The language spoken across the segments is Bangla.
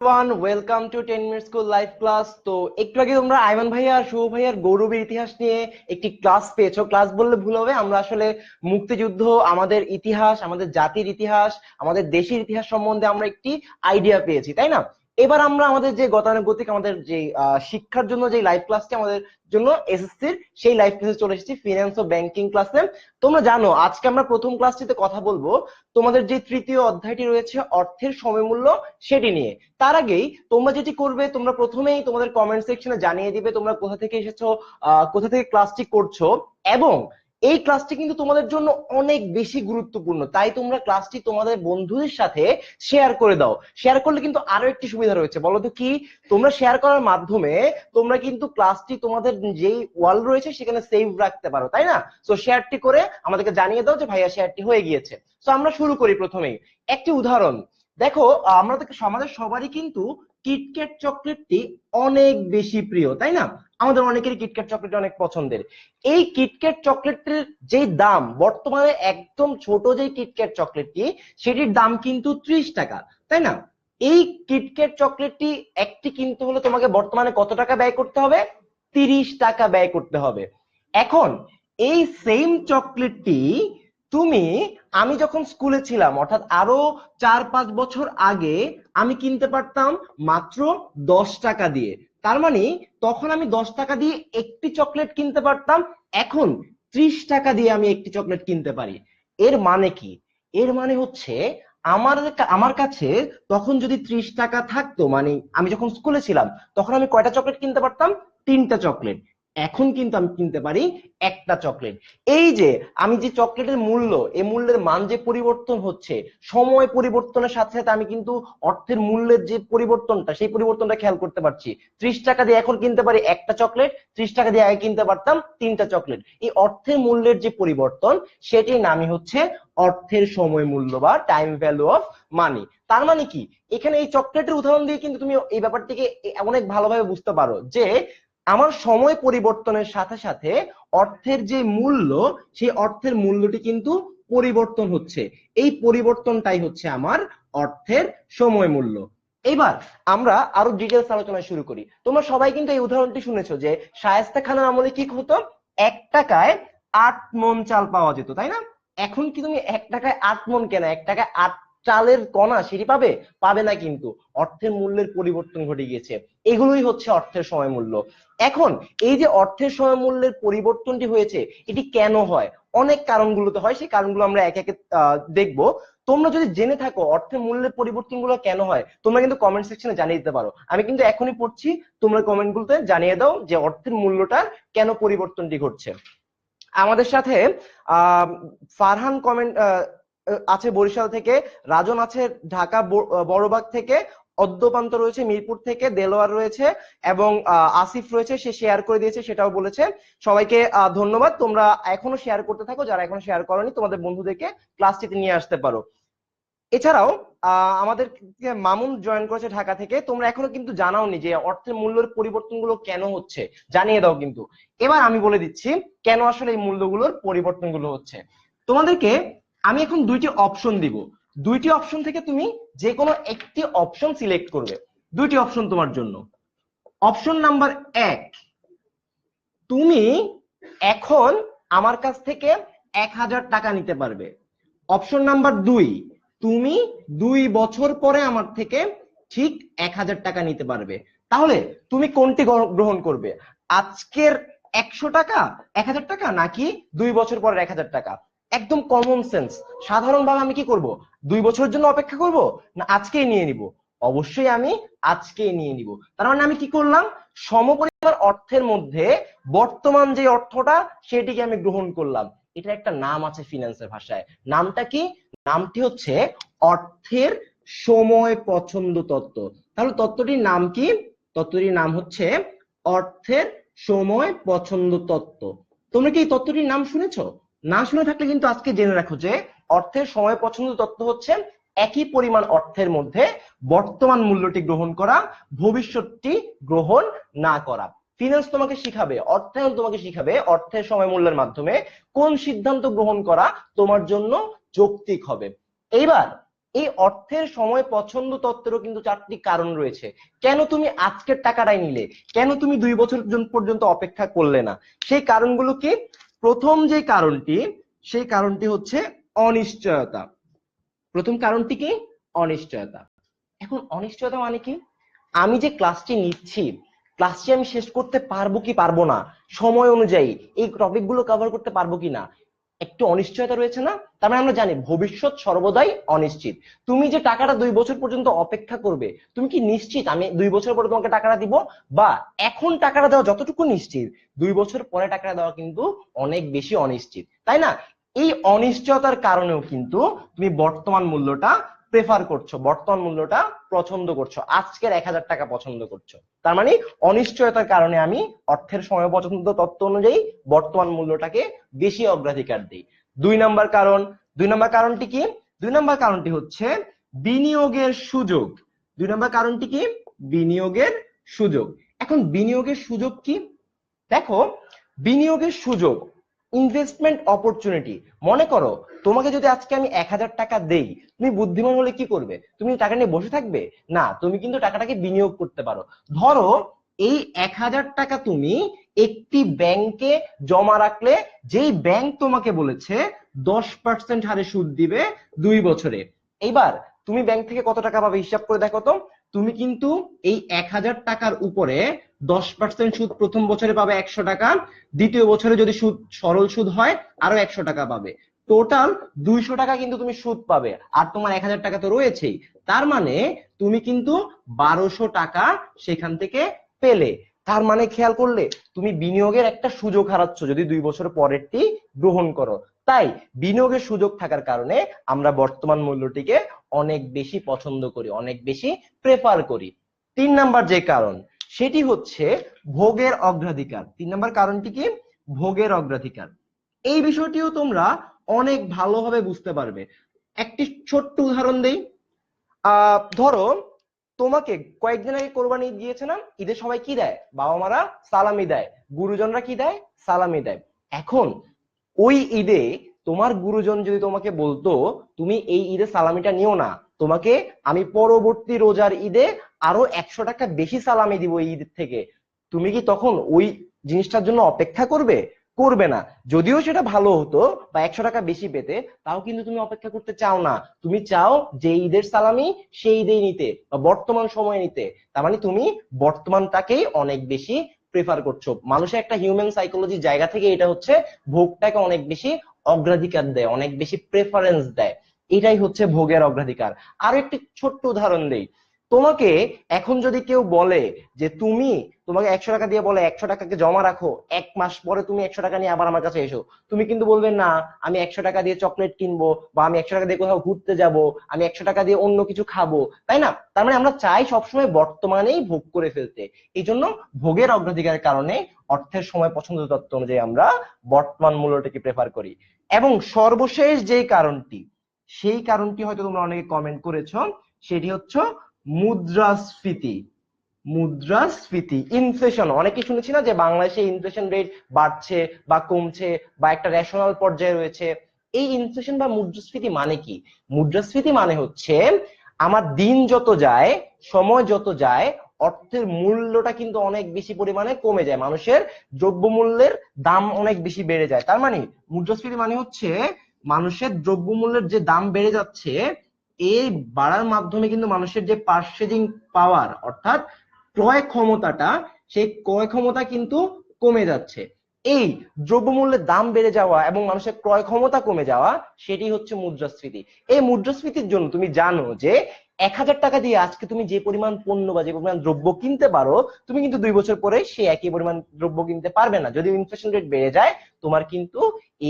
Welcome to 10 minute school live class. তো একটু আগে তোমরা আইমান ভাইয়া আর শুভ ভাইয়ার গৌরবের ইতিহাস নিয়ে একটি ক্লাস পেয়েছো। ক্লাস বললে ভুল হবে, আমরা আসলে মুক্তিযুদ্ধ, আমাদের ইতিহাস, আমাদের জাতির ইতিহাস, আমাদের দেশের ইতিহাস সম্বন্ধে আমরা একটি আইডিয়া পেয়েছি, তাই না? এবার আমরা আমাদের যে গতানুগতিক আমাদের যে শিক্ষার জন্য যে লাইভ ক্লাসটি আমাদের জন্য এসএসসির, সেই লাইভ ক্লাসে চলে এসেছি, ফিনান্স ও ব্যাংকিং ক্লাসে। তোমরা জানো আজকে আমরা প্রথম ক্লাসটিতে কথা বলবো তোমাদের যে তৃতীয় অধ্যায়টি রয়েছে অর্থের সময়মূল্য, সেটি নিয়ে। তার আগেই তোমরা যেটি করবে, তোমরা প্রথমেই তোমাদের কমেন্ট সেকশনে জানিয়ে দিবে তোমরা কোথা থেকে এসেছো, কোথা থেকে ক্লাসটি করছো, এবং এই ক্লাসটি কিন্তু তোমাদের জন্য অনেক বেশি গুরুত্বপূর্ণ। তাই তোমরা ক্লাসটি তোমাদের বন্ধুদের সাথে শেয়ার করে দাও। শেয়ার করলে কিন্তু আরো একটি সুবিধা রয়েছে, বলো তো কি? তোমরা শেয়ার করার মাধ্যমে তোমরা কিন্তু ক্লাসটি তোমাদের যেই ওয়াল রয়েছে সেখানে সেভ রাখতে পারো, তাই না? সো শেয়ারটি করে আমাদেরকে জানিয়ে দাও যে ভাইয়া শেয়ারটি হয়ে গিয়েছে। সো আমরা শুরু করি প্রথমেই একটি উদাহরণ। দেখো, আমাদের সবারই কিন্তু কিটক্যাট চকলেটটি অনেক বেশি প্রিয়, তাই না? আমাদের অনেকেরই কিটক্যাট চকলেট অনেক পছন্দের। এই কিটক্যাট চকলেটের যে দাম বর্তমানে, একদম ছোট যে কিটক্যাট চকলেটটি, সেটির দাম কিন্তু 30 টাকা, তাই না? এই কিটক্যাট চকলেটটি একটি কিনতে হলে তোমাকে বর্তমানে কত টাকা ব্যয় করতে হবে? 30 টাকা ব্যয় করতে হবে। এখন এই সেম চকলেটটি তুমি, আমি যখন স্কুলে ছিলাম, অর্থাৎ আরো 4-5 বছর আগে, আমি কিনতে পারতাম মাত্র 10 টাকা দিয়ে। তার মানে তখন আমি 10 টাকা দিয়ে একটি চকলেট কিনতে পারতাম, এখন 30 টাকা দিয়ে আমি একটি চকলেট কিনতে পারি। এর মানে কি? এর মানে হচ্ছে আমার আমার কাছে তখন যদি 30 টাকা থাকতো, মানে আমি যখন স্কুলে ছিলাম তখন আমি কয়টা চকলেট কিনতে পারতাম? 3টা চকলেট। এখন কিন্তু আমি কিনতে পারি একটা চকলেট। এই যে আমি যে চকলেটের মূল্য, এই মূল্যের মান যে পরিবর্তন হচ্ছে সময় পরিবর্তনের সাথে সাথে, আমি কিন্তু অর্থের মূল্যের যে পরিবর্তনটা, সেই পরিবর্তনটা খেয়াল করতে পারছি। 30 টাকা দিয়ে এখন কিনতে পারি একটা চকলেট, 30 টাকা দিয়ে আগে কিনতে পারতাম 3টা চকলেট। এই অর্থের মূল্যের যে পরিবর্তন, সেটির নামই হচ্ছে অর্থের সময় মূল্য বা টাইম ভ্যালু অফ মানি। তার মানে কি, এখানে এই চকলেটের উদাহরণ দিয়ে কিন্তু তুমি এই ব্যাপারটিকে অনেক ভালোভাবে বুঝতে পারো যে আমার সময় পরিবর্তনের সাথে সাথে অর্থের যে মূল্য, সেই অর্থের মূল্যটি কিন্তু পরিবর্তন হচ্ছে। এই পরিবর্তনটাই হচ্ছে আমার অর্থের সময় মূল্য। এবার আমরা আরো ডিটেলস আলোচনা শুরু করি। তোমরা সবাই কিন্তু এই উদাহরণটি শুনেছো যে শায়েস্তা খানের আমলে কি হতো? 1 টাকায় 8 মণ চাল পাওয়া যেত, তাই না? এখন কি তুমি 1 টাকায় 8 মণ কেনা, 1 টাকায় 8 চালের কণা সেটি পাবে? পাবে না কিন্তু। অর্থের মূল্যের পরিবর্তন ঘটে গিয়েছে। এগুলোই হচ্ছে অর্থের সময় মূল্য। এখন এই যে অর্থের সময় মূল্যের পরিবর্তনটি হয়েছে, এটি কেন হয়? অনেক কারণগুলোতে হয়, সেই কারণগুলো আমরা একে একে দেখবো। তোমরা যদি জেনে থাকো অর্থের মূল্যের পরিবর্তনগুলো কেন হয়, তোমরা কিন্তু কমেন্ট সেকশনে জানিয়ে দিতে পারো। আমি কিন্তু এখনই পড়ছি, তোমরা কমেন্টগুলোতে জানিয়ে দাও যে অর্থের মূল্যটার কেন পরিবর্তনটি ঘটছে। আমাদের সাথে আহ ফারহান কমেন্ট আছে বরিশাল থেকে, রাজন আছে ঢাকা বড়বাগ থেকে, অদ্যপান্ত রয়েছে মিরপুর থেকে, দেলোয়ার রয়েছে, এবং আসিফ রয়েছে, সে শেয়ার করে দিয়েছে, সেটাও বলেছে। সবাইকে ধন্যবাদ। তোমরা এখনো শেয়ার করতে থাকো, যারা এখনো শেয়ার করোনি তোমাদের বন্ধুদেরকে ক্লাসটিতে নিয়ে আসতে পারো। এছাড়াও আমাদের মামুন জয়েন করেছে ঢাকা থেকে। তোমরা এখনো কিন্তু জানাওনি যে অর্থের মূল্যের পরিবর্তনগুলো কেন হচ্ছে, জানিয়ে দাও কিন্তু। এবার আমি বলে দিচ্ছি কেন আসলে এই মূল্যগুলোর পরিবর্তনগুলো হচ্ছে। তোমাদেরকে আমি এখন দুইটি অপশন দিব। দুইটি অপশন থেকে তুমি যে কোনো একটি অপশন সিলেক্ট করবে। দুইটি অপশন তোমার জন্য। অপশন নাম্বার 1, তুমি এখন আমার কাছ থেকে 1000 টাকা নিতে পারবে। অপশন নাম্বার 2, তুমি 2 বছর পরে আমার থেকে ঠিক 1000 টাকা নিতে পারবে। তাহলে তুমি কোনটি গ্রহণ করবে? আজকের 100 টাকা, 1000 টাকা, নাকি 2 বছর পরের 1000 টাকা? একদম কমন সেন্স। সাধারণভাবে আমি কি করব? 2 বছরের জন্য অপেক্ষা করব, না আজকেই নিয়ে নিব? অবশ্যই আমি আজকেই নিয়ে নিব। তার মানে আমি কি করলাম? সমপরিমাণ অর্থের মধ্যে বর্তমান যে অর্থটা, সেটিকে আমি গ্রহণ করলাম। এটা একটা নাম আছে ফিন্যান্সের ভাষায়। নামটা কি? নামটি হচ্ছে অর্থের সময় পছন্দ তত্ত্ব। তাহলে তত্ত্বটির নাম কি? তত্ত্বটির নাম হচ্ছে অর্থের সময় পছন্দ তত্ত্ব। তোমরা কি এই তত্ত্বটির নাম শুনেছো? না শুনে থাকলে কিন্তু আজকে জেনে রাখো যে অর্থের সময় পছন্দ তত্ত্ব হচ্ছে একই পরিমাণ অর্থের মধ্যে বর্তমান মূল্যটি গ্রহণ করা, ভবিষ্যৎটি গ্রহণ না করা। ফিনান্স তোমাকে শিখাবে, অর্থায়ন তোমাকে শিখাবে অর্থের সময় মূল্যের মাধ্যমে কোন সিদ্ধান্ত গ্রহণ করা তোমার জন্য যৌক্তিক হবে। এইবার এই অর্থের সময় পছন্দ তত্ত্বেরও কিন্তু 4টি কারণ রয়েছে। কেন তুমি আজকের টাকাটাই নিলে, কেন তুমি 2 বছর পর্যন্ত অপেক্ষা করলে না? সেই কারণগুলো কি? প্রথম যে কারণটি, সেই কারণটি হচ্ছে অনিশ্চয়তা। প্রথম কারণটি কি? অনিশ্চয়তা। এখন অনিশ্চয়তা মানে কি? আমি যে ক্লাসটি নিচ্ছি, ক্লাসটি আমি শেষ করতে পারবো কি পারবো না, সময় অনুযায়ী এই টপিকগুলো কভার করতে পারবো কি না, একটু অনিশ্চয়তা রয়েছে না? তার মানে আমরা জানি ভবিষ্যৎ সর্বদাই অনিশ্চিত। তুমি যে টাকাটা 2 বছর পর্যন্ত অপেক্ষা করবে, তুমি কি নিশ্চিত আমি 2 বছর পরে তোমাকে টাকাটা দিব? বা এখন টাকাটা দেওয়া যতটুকু নিশ্চিত, 2 বছর পরে টাকাটা দেওয়া কিন্তু অনেক বেশি অনিশ্চিত, তাই না? এই অনিশ্চয়তার কারণেও কিন্তু তুমি বর্তমান মূল্যটা প্রেফার করছো, বর্তমান মূল্যটা পছন্দ করছো, আজকের 1000 টাকা পছন্দ করছো। তার মানে অনিশ্চয়তার কারণে আমি অর্থের সময় পছন্দ তত্ত্ব অনুযায়ী বর্তমান মূল্যটাকে বেশি অগ্রাধিকার দিই। 2 নম্বর কারণ, 2 নম্বর কারণটি কি? 2 নম্বর কারণটি হচ্ছে বিনিয়োগের সুযোগ। 2 নম্বর কারণটি কি? বিনিয়োগের সুযোগ। এখন বিনিয়োগের সুযোগ কি? দেখো, বিনিয়োগের সুযোগ, ইনভেস্টমেন্ট অপরচুনিটি। মনে করো তোমাকে যদি আজকে আমি 1000 টাকা দেই, তুমি বুদ্ধিমান হলে কি করবে? তুমি টাকা নিয়ে বসে থাকবে না, তুমি কিন্তু টাকাটাকে বিনিয়োগ করতে পারো। ধরো এই 1000 টাকা তুমি একটি ব্যাংকে জমা রাখলে, যেই ব্যাংক তোমাকে বলেছে 10% হারে সুদ দিবে 2 বছরে। এইবার তুমি ব্যাংক থেকে কত টাকা পাবে হিসাব করে দেখো তো। তুমি কিন্তু এই 1000 টাকার উপরে 10% সুদ প্রথম বছরে পাবে 100 টাকা, দ্বিতীয় বছরে যদি সুদ সরল সুদ হয় আরো 100 টাকা পাবে, টোটাল 200 টাকা কিন্তু তুমি সুদ পাবে। আর তোমার 1000 টাকা তো রয়েছেই, তার মানে তুমি কিন্তু 1200 টাকা সেখান থেকে পেলে। তার মানে খেয়াল করলে তুমি বিনিয়োগের একটা সুযোগ হারাচ্ছ যদি 2 বছর পরেরটি গ্রহণ করো। তাই বিনিয়োগের সুযোগ থাকার কারণে আমরা বর্তমান মূল্যটিকে অনেক বেশি পছন্দ করি, অনেক বেশি প্রেফার করি। 3 নম্বর যে কারণ, সেটি হচ্ছে ভোগের অগ্রাধিকার। 3 নম্বর কারণটি কি? ভোগের অগ্রাধিকার। এই বিষয়টিও তোমরা অনেক ভালোভাবে বুঝতে পারবে। একটি ছোট্ট উদাহরণ দেই। ধরো তোমাকে কয়েকদিন আগে কোরবানি ঈদ গিয়েছে না? ঈদে সবাই কি দেয়? বাবা মারা সালামি দেয়, গুরুজনরা কি দেয়? সালামি দেয়। এখন ওই ঈদে তোমার গুরুজন যদি তোমাকে বলতো তুমি এই ঈদে সালামিটা নিও না, তোমাকে আমি পরবর্তী রোজার ঈদে আরো 100 টাকা বেশি সালামি দিব এই ঈদ থেকে, তুমি কি তখন ওই জিনিসটার জন্য অপেক্ষা করবে? করবে না। যদিও সেটা ভালো হতো বা 100 টাকা বেশি পেতে, তাও কিন্তু তুমি অপেক্ষা করতে চাও না। তুমি চাও যে ঈদের সালামি সেই ঈদেই নিতে বা বর্তমান সময়ে নিতে। তার মানে তুমি বর্তমানটাকেই অনেক বেশি প্রেফার করছো। মানুষের একটা হিউম্যান সাইকোলজির জায়গা থেকে এটা হচ্ছে ভোগটাকে অনেক বেশি অগ্রাধিকার দেয়, অনেক বেশি প্রেফারেন্স দেয়। এটাই হচ্ছে ভোগের অগ্রাধিকার। আর একটি ছোট্ট উদাহরণ দেই। তোমাকে এখন যদি কেউ বলে যে তোমাকে 100 টাকা দিয়ে বলে 100 টাকাকে জমা রাখো, 1 মাস পরে তুমি 100 টাকা নিয়ে আবার আমার কাছে এসো, তুমি কিন্তু বলবে না আমি 100 টাকা দিয়ে চকলেট কিনবো, বা আমি 100 টাকা দিয়ে কোথাও ঘুরতে যাব, আমি 100 টাকা দিয়ে অন্য কিছু খাবো, তাই না? তার মানে আমরা চাই সবসময় বর্তমানেই ভোগ করে ফেলতে। এই জন্য ভোগের অগ্রাধিকারের কারণে অর্থের সময় পছন্দ তত্ত্ব অনুযায়ী আমরা বর্তমান মূল্যটাকে প্রেফার করি। এবং সর্বশেষ যে কারণটি, সেই কারণটি হয়তো তোমরা অনেকে কমেন্ট করেছো, সেটি হচ্ছে মুদ্রাস্ফীতি। মুদ্রাস্ফীতি, ইনফ্লেশন। অনেকে শুনেছি না যে বাংলাদেশে ইনফ্লেশন রেট বাড়ছে বা কমছে বা একটা রেশনাল পর্যায়ে রয়েছে। এই ইনফ্লেশন বা মুদ্রাস্ফীতি মানে কি? মুদ্রাস্ফীতি মানে হচ্ছে আমার দিন যত যায়, সময় যত যায়, অর্থের মূল্যটা কিন্তু অনেক বেশি পরিমাণে কমে যায়, মানুষের দ্রব্যমূল্যের দাম অনেক বেশি বেড়ে যায়। তার মানে মুদ্রাস্ফীতি মানে হচ্ছে মানুষের দ্রব্যমূল্যের যে দাম বেড়ে যাচ্ছে, এই বাড়ার মাধ্যমে কিন্তু মানুষের যে পার্চেজিং পাওয়ার, অর্থাৎ ক্রয় ক্ষমতাটা, সেই ক্রয় ক্ষমতা কিন্তু কমে যাচ্ছে। এই দ্রব্যমূল্যের দাম বেড়ে যাওয়া এবং মানুষের ক্রয় ক্ষমতা কমে যাওয়া, সেটি হচ্ছে মুদ্রাস্ফীতি। এই মুদ্রাস্ফীতির জন্য তুমি জানো যে 1000 টাকা দিয়ে আজকে তুমি যে পরিমাণ পণ্য বা যে পরিমাণ দ্রব্য কিনতে পারো, তুমি কিন্তু 2 বছর পরে সেই একই পরিমাণ দ্রব্য কিনতে পারবে না। যদি ইনফ্লেশন রেট বেড়ে যায়, তোমার কিন্তু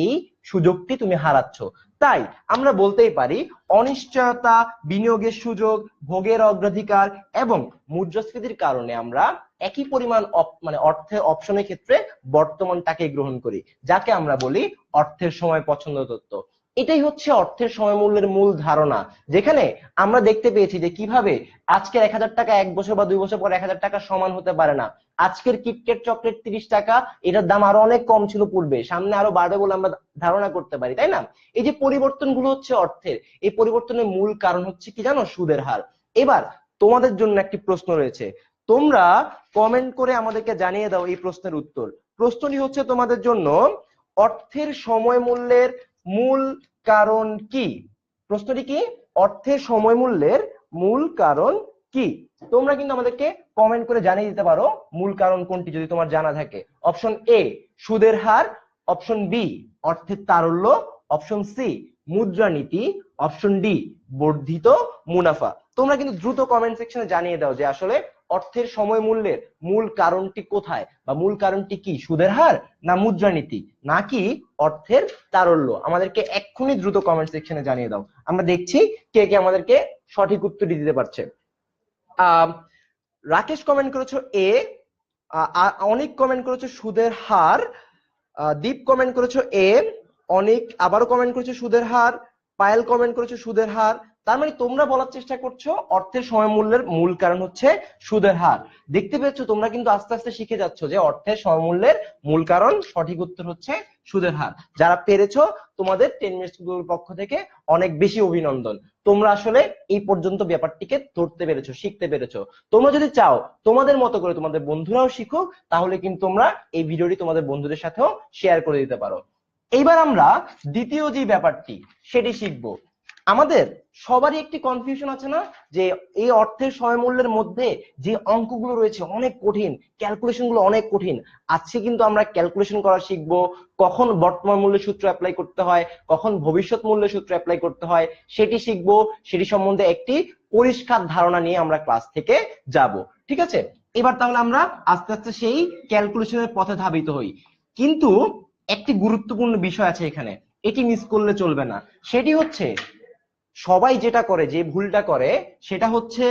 এই সুযোগটি তুমি হারাচ্ছ। তাই আমরা বলতেই পারি অনিশ্চয়তা, বিনিয়োগের সুযোগ, ভোগের অগ্রাধিকার এবং মুদ্রাস্ফীতির কারণে আমরা একই পরিমাণ মানে অর্থের অপশনের ক্ষেত্রে বর্তমানটাকে গ্রহণ করি, যাকে আমরা বলি অর্থের সময় পছন্দ তত্ত্ব। এটাই হচ্ছে অর্থের সময় মূল্যের মূল ধারণা, যেখানে আমরা দেখতে পেয়েছি যে কিভাবে আজকের 1000 টাকা 1 বছর বা 2 বছর পর 1000 টাকা সমান হতে পারে না। আজকের কিটক্যাট চকলেট 30 টাকা, এটার দাম আরো অনেক কম ছিল পূর্বে, সামনে আরো বাড়বে বলে আমরা ধারণা করতে পারি, তাই না? এই যে পরিবর্তনগুলো হচ্ছে অর্থের, এই পরিবর্তনের মূল কারণ হচ্ছে কি জানো? সুদের হার। এবার তোমাদের জন্য একটি প্রশ্ন রয়েছে, তোমরা কমেন্ট করে আমাদেরকে জানিয়ে দাও এই প্রশ্নের উত্তর। প্রশ্নটি হচ্ছে তোমাদের জন্য, অর্থের সময় মূল্যের মূল কারণ কি? প্রশ্নটি কি? অর্থের সময় মূল্যের মূল কারণ কি? তোমরা কিন্তু আমাদেরকে কমেন্ট করে জানিয়ে দিতে পারো মূল কারণ কোনটি যদি তোমার জানা থাকে। অপশন এ সুদের হার, অপশন বি অর্থের তারল্য, অপশন সি মুদ্রানীতি, অপশন ডি বর্ধিত মুনাফা। তোমরা কিন্তু দ্রুত কমেন্ট সেকশনে জানিয়ে দাও যে আসলে অর্থের সময় মূল্যের মূল কারণটি কোথায়, বা মূল কারণটি কি সুদের হার, না মুদ্রানীতি, নাকি অর্থের তারল্য। আমাদেরকে এক্ষুনি দ্রুত কমেন্ট সেকশনে জানিয়ে দাও। আমরা দেখছি কে কে আমাদেরকে সঠিক উত্তরটি দিতে পারছে। রাকেশ কমেন্ট করেছো এ, অনেক কমেন্ট করেছো সুদের হার, দীপ কমেন্ট করেছো এ, অনেক আবারও কমেন্ট করেছো সুদের হার, পায়েল কমেন্ট করেছো সুদের হার। তার মানে তোমরা বলার চেষ্টা করছো অর্থের সময় মূল্যের মূল কারণ হচ্ছে সুদের হার। দেখতে পেয়েছো তোমরা কিন্তু আস্তে আস্তে শিখে যাচ্ছ যে অর্থের সময় মূল্যের মূল কারণ সঠিক উত্তর হচ্ছে সুদের হার। যারা পেরেছো তোমাদের 10 মিনিটস স্কুলের পক্ষ থেকে অনেক বেশি অভিনন্দন। তোমরা আসলে এই পর্যন্ত ব্যাপারটিকে ধরতে পেরেছো, শিখতে পেরেছো। তোমরা যদি চাও তোমাদের মতো করে তোমাদের বন্ধুরাও শিখুক, তাহলে কিন্তু তোমরা এই ভিডিওটি তোমাদের বন্ধুদের সাথেও শেয়ার করে দিতে পারো। এইবার আমরা দ্বিতীয় যে ব্যাপারটি সেটি শিখবো। আমাদের সবারই একটি কনফিউশন আছে না, যে এই অর্থের সময় মূল্যের মধ্যে যে অঙ্কগুলো রয়েছে অনেক কঠিন, ক্যালকুলেশন গুলো অনেক কঠিন। আজকে কিন্তু আমরা ক্যালকুলেশন করা শিখবো, কখন বর্তমান মূল্যের সূত্র অ্যাপ্লাই করতে হয়, কখন ভবিষ্যৎ মূল্যের সূত্র অ্যাপ্লাই করতে হয় সেটি শিখবো। সেটি সম্বন্ধে একটি পরিষ্কার ধারণা নিয়ে আমরা ক্লাস থেকে যাব, ঠিক আছে? এবার তাহলে আমরা আস্তে আস্তে সেই ক্যালকুলেশনের পথে ধাবিত হই। কিন্তু একটি গুরুত্বপূর্ণ বিষয় আছে এখানে, এটি মিস করলে চলবে না। সেটি হচ্ছে সবাই যেটা করে, যে ভুলটা করে, সেটা হচ্ছে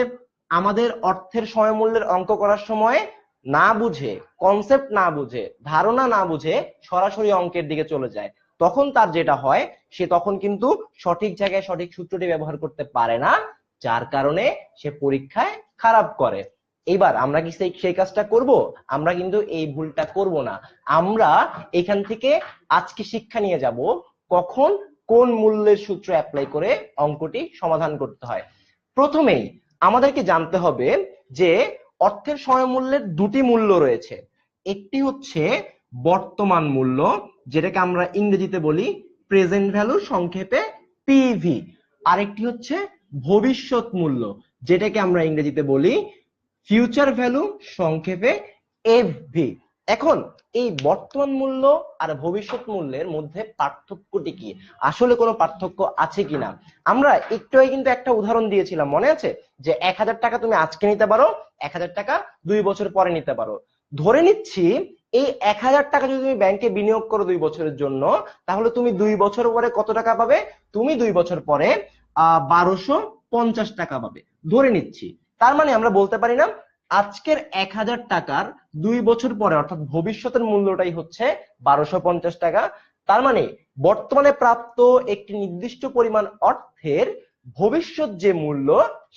আমাদের অর্থের সময় মূল্যের অঙ্ক করার সময় না বুঝে, কনসেপ্ট না বুঝে, ধারণা না বুঝে সরাসরি অঙ্কের দিকে চলে যায়। তখন তার যেটা হয়, সে তখন কিন্তু সঠিক জায়গায় সঠিক সূত্রটি ব্যবহার করতে পারে না, যার কারণে সে পরীক্ষায় খারাপ করে। এবার আমরা কি সেই কাজটা করব? আমরা কিন্তু এই ভুলটা করব না। আমরা এখান থেকে আজকে শিক্ষা নিয়ে যাব কখন কোন মূল্যের সূত্র অ্যাপ্লাই করে অঙ্কটি সমাধান করতে হয়। প্রথমেই আমাদেরকে জানতে হবে যে অর্থের সময় মূল্যের দুটি মূল্য রয়েছে। একটি হচ্ছে বর্তমান মূল্য, যেটাকে আমরা ইংরেজিতে বলি প্রেজেন্ট ভ্যালু, সংক্ষেপে পিভি। আরেকটি হচ্ছে ভবিষ্যৎ মূল্য, যেটাকে আমরা ইংরেজিতে বলি ফিউচার ভ্যালু, সংক্ষেপে এফভি। এখন এই বর্তমান মূল্য আর ভবিষ্যৎ মূল্যের মধ্যে পার্থক্যটি কি, আসলে কোনো পার্থক্য আছে কিনা? আমরা একটু আগে কিন্তু একটা উদাহরণ দিয়েছিলাম, মনে আছে? যে 1000 টাকা তুমি আজকে নিতে পারো, 1000 টাকা 2 বছর পরে নিতে পারো। ধরে নিচ্ছি এই 1000 টাকা যদি তুমি ব্যাংকে বিনিয়োগ করো 2 বছরের জন্য, তাহলে তুমি 2 বছর পরে কত টাকা পাবে? তুমি 2 বছর পরে 1250 টাকা পাবে, ধরে নিচ্ছি। তার মানে আমরা বলতে পারি না আজকের 1000 টাকার 2 বছর পরে অর্থাৎ ভবিষ্যতের মূল্যটাই হচ্ছে 1250 টাকা। তার মানে বর্তমানে প্রাপ্ত একটি নির্দিষ্ট পরিমাণ অর্থের ভবিষ্যৎ যে মূল্য,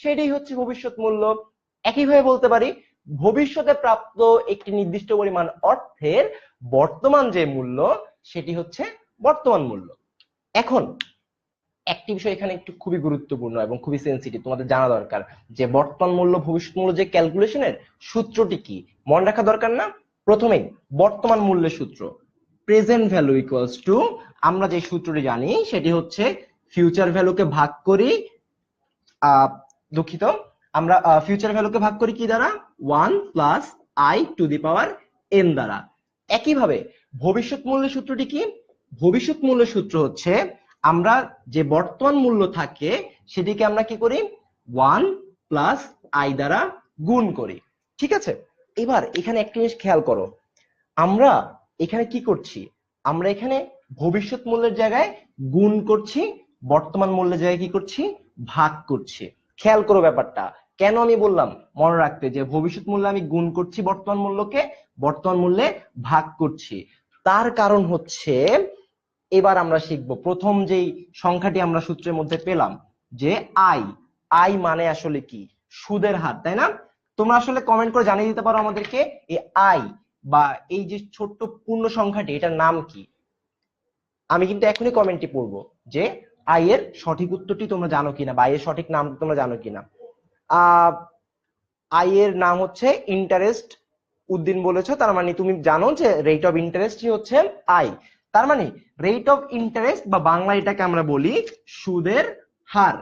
সেটাই হচ্ছে ভবিষ্যৎ মূল্য। একইভাবে বলতে পারি ভবিষ্যতে প্রাপ্ত একটি নির্দিষ্ট পরিমাণ অর্থের বর্তমান যে মূল্য, সেটি হচ্ছে বর্তমান মূল্য। এখন একটি বিষয় এখানে একটু খুবই গুরুত্বপূর্ণ এবং খুবই সেন্সিটিভ, তোমাদের জানা দরকার যে বর্তমান মূল্য ভবিষ্যৎ মূল্য যে ক্যালকুলেশনের সূত্রটি কি মনে রাখা দরকার না? প্রথমেই বর্তমান মূল্যের সূত্র, প্রেজেন্ট ভ্যালু ইকুয়ালস টু, আমরা যে সূত্রটি জানি সেটি হচ্ছে ফিউচার ভ্যালুকে ভাগ করি, দুঃখিত, আমরা ফিউচার ভ্যালুকে ভাগ করি কি দ্বারা? 1 plus i to the power N দ্বারা। একইভাবে ভবিষ্যৎ মূল্যের সূত্রটি কি? ভবিষ্যৎ মূল্যের সূত্র হচ্ছে আমরা যে বর্তমান মূল্য থাকে সেটিকে আমরা কি করি? 1 প্লাস আই দ্বারা গুণ করি, ঠিক আছে? এবার এখানে একটা জিনিস খেয়াল করো, আমরা এখানে কি করছি? আমরা এখানে ভবিষ্যৎ মূল্যের জায়গায় গুণ করছি, বর্তমান মূল্যের জায়গায় কি করছি? ভাগ করছি। খেয়াল করো ব্যাপারটা। কেন আমি বললাম মনে রাখতে যে ভবিষ্যৎ মূল্যে আমি গুণ করছি বর্তমান মূল্যকে, বর্তমান মূল্যে ভাগ করছি? তার কারণ হচ্ছে এবার আমরা শিখব প্রথম যেই সংখ্যাটি আমরা সূত্রের মধ্যে পেলাম যে আই, আই মানে আসলে কি? সুদের হার, তাই না? তোমরা আসলে কমেন্ট করে জানিয়ে দিতে পারো আমাদেরকে এই আই বা এই যে ছোট্ট পূর্ণ সংখ্যাটি এটার নাম কি? আমি কিন্তু এখনই কমেন্টটি পড়বো যে আই এর সঠিক উত্তরটি তোমরা জানো কিনা বা আই এর সঠিক নাম তোমরা জানো কিনা। আই এর নাম হচ্ছে ইন্টারেস্ট। উদ্দিন বলেছো, তার মানে তুমি জানো যে রেট অফ ইন্টারেস্টই হচ্ছে আই। তার মানে রেট অফ ইন্টারেস্ট বা বাংলা এটাকে আমরা বলি সুদের হার।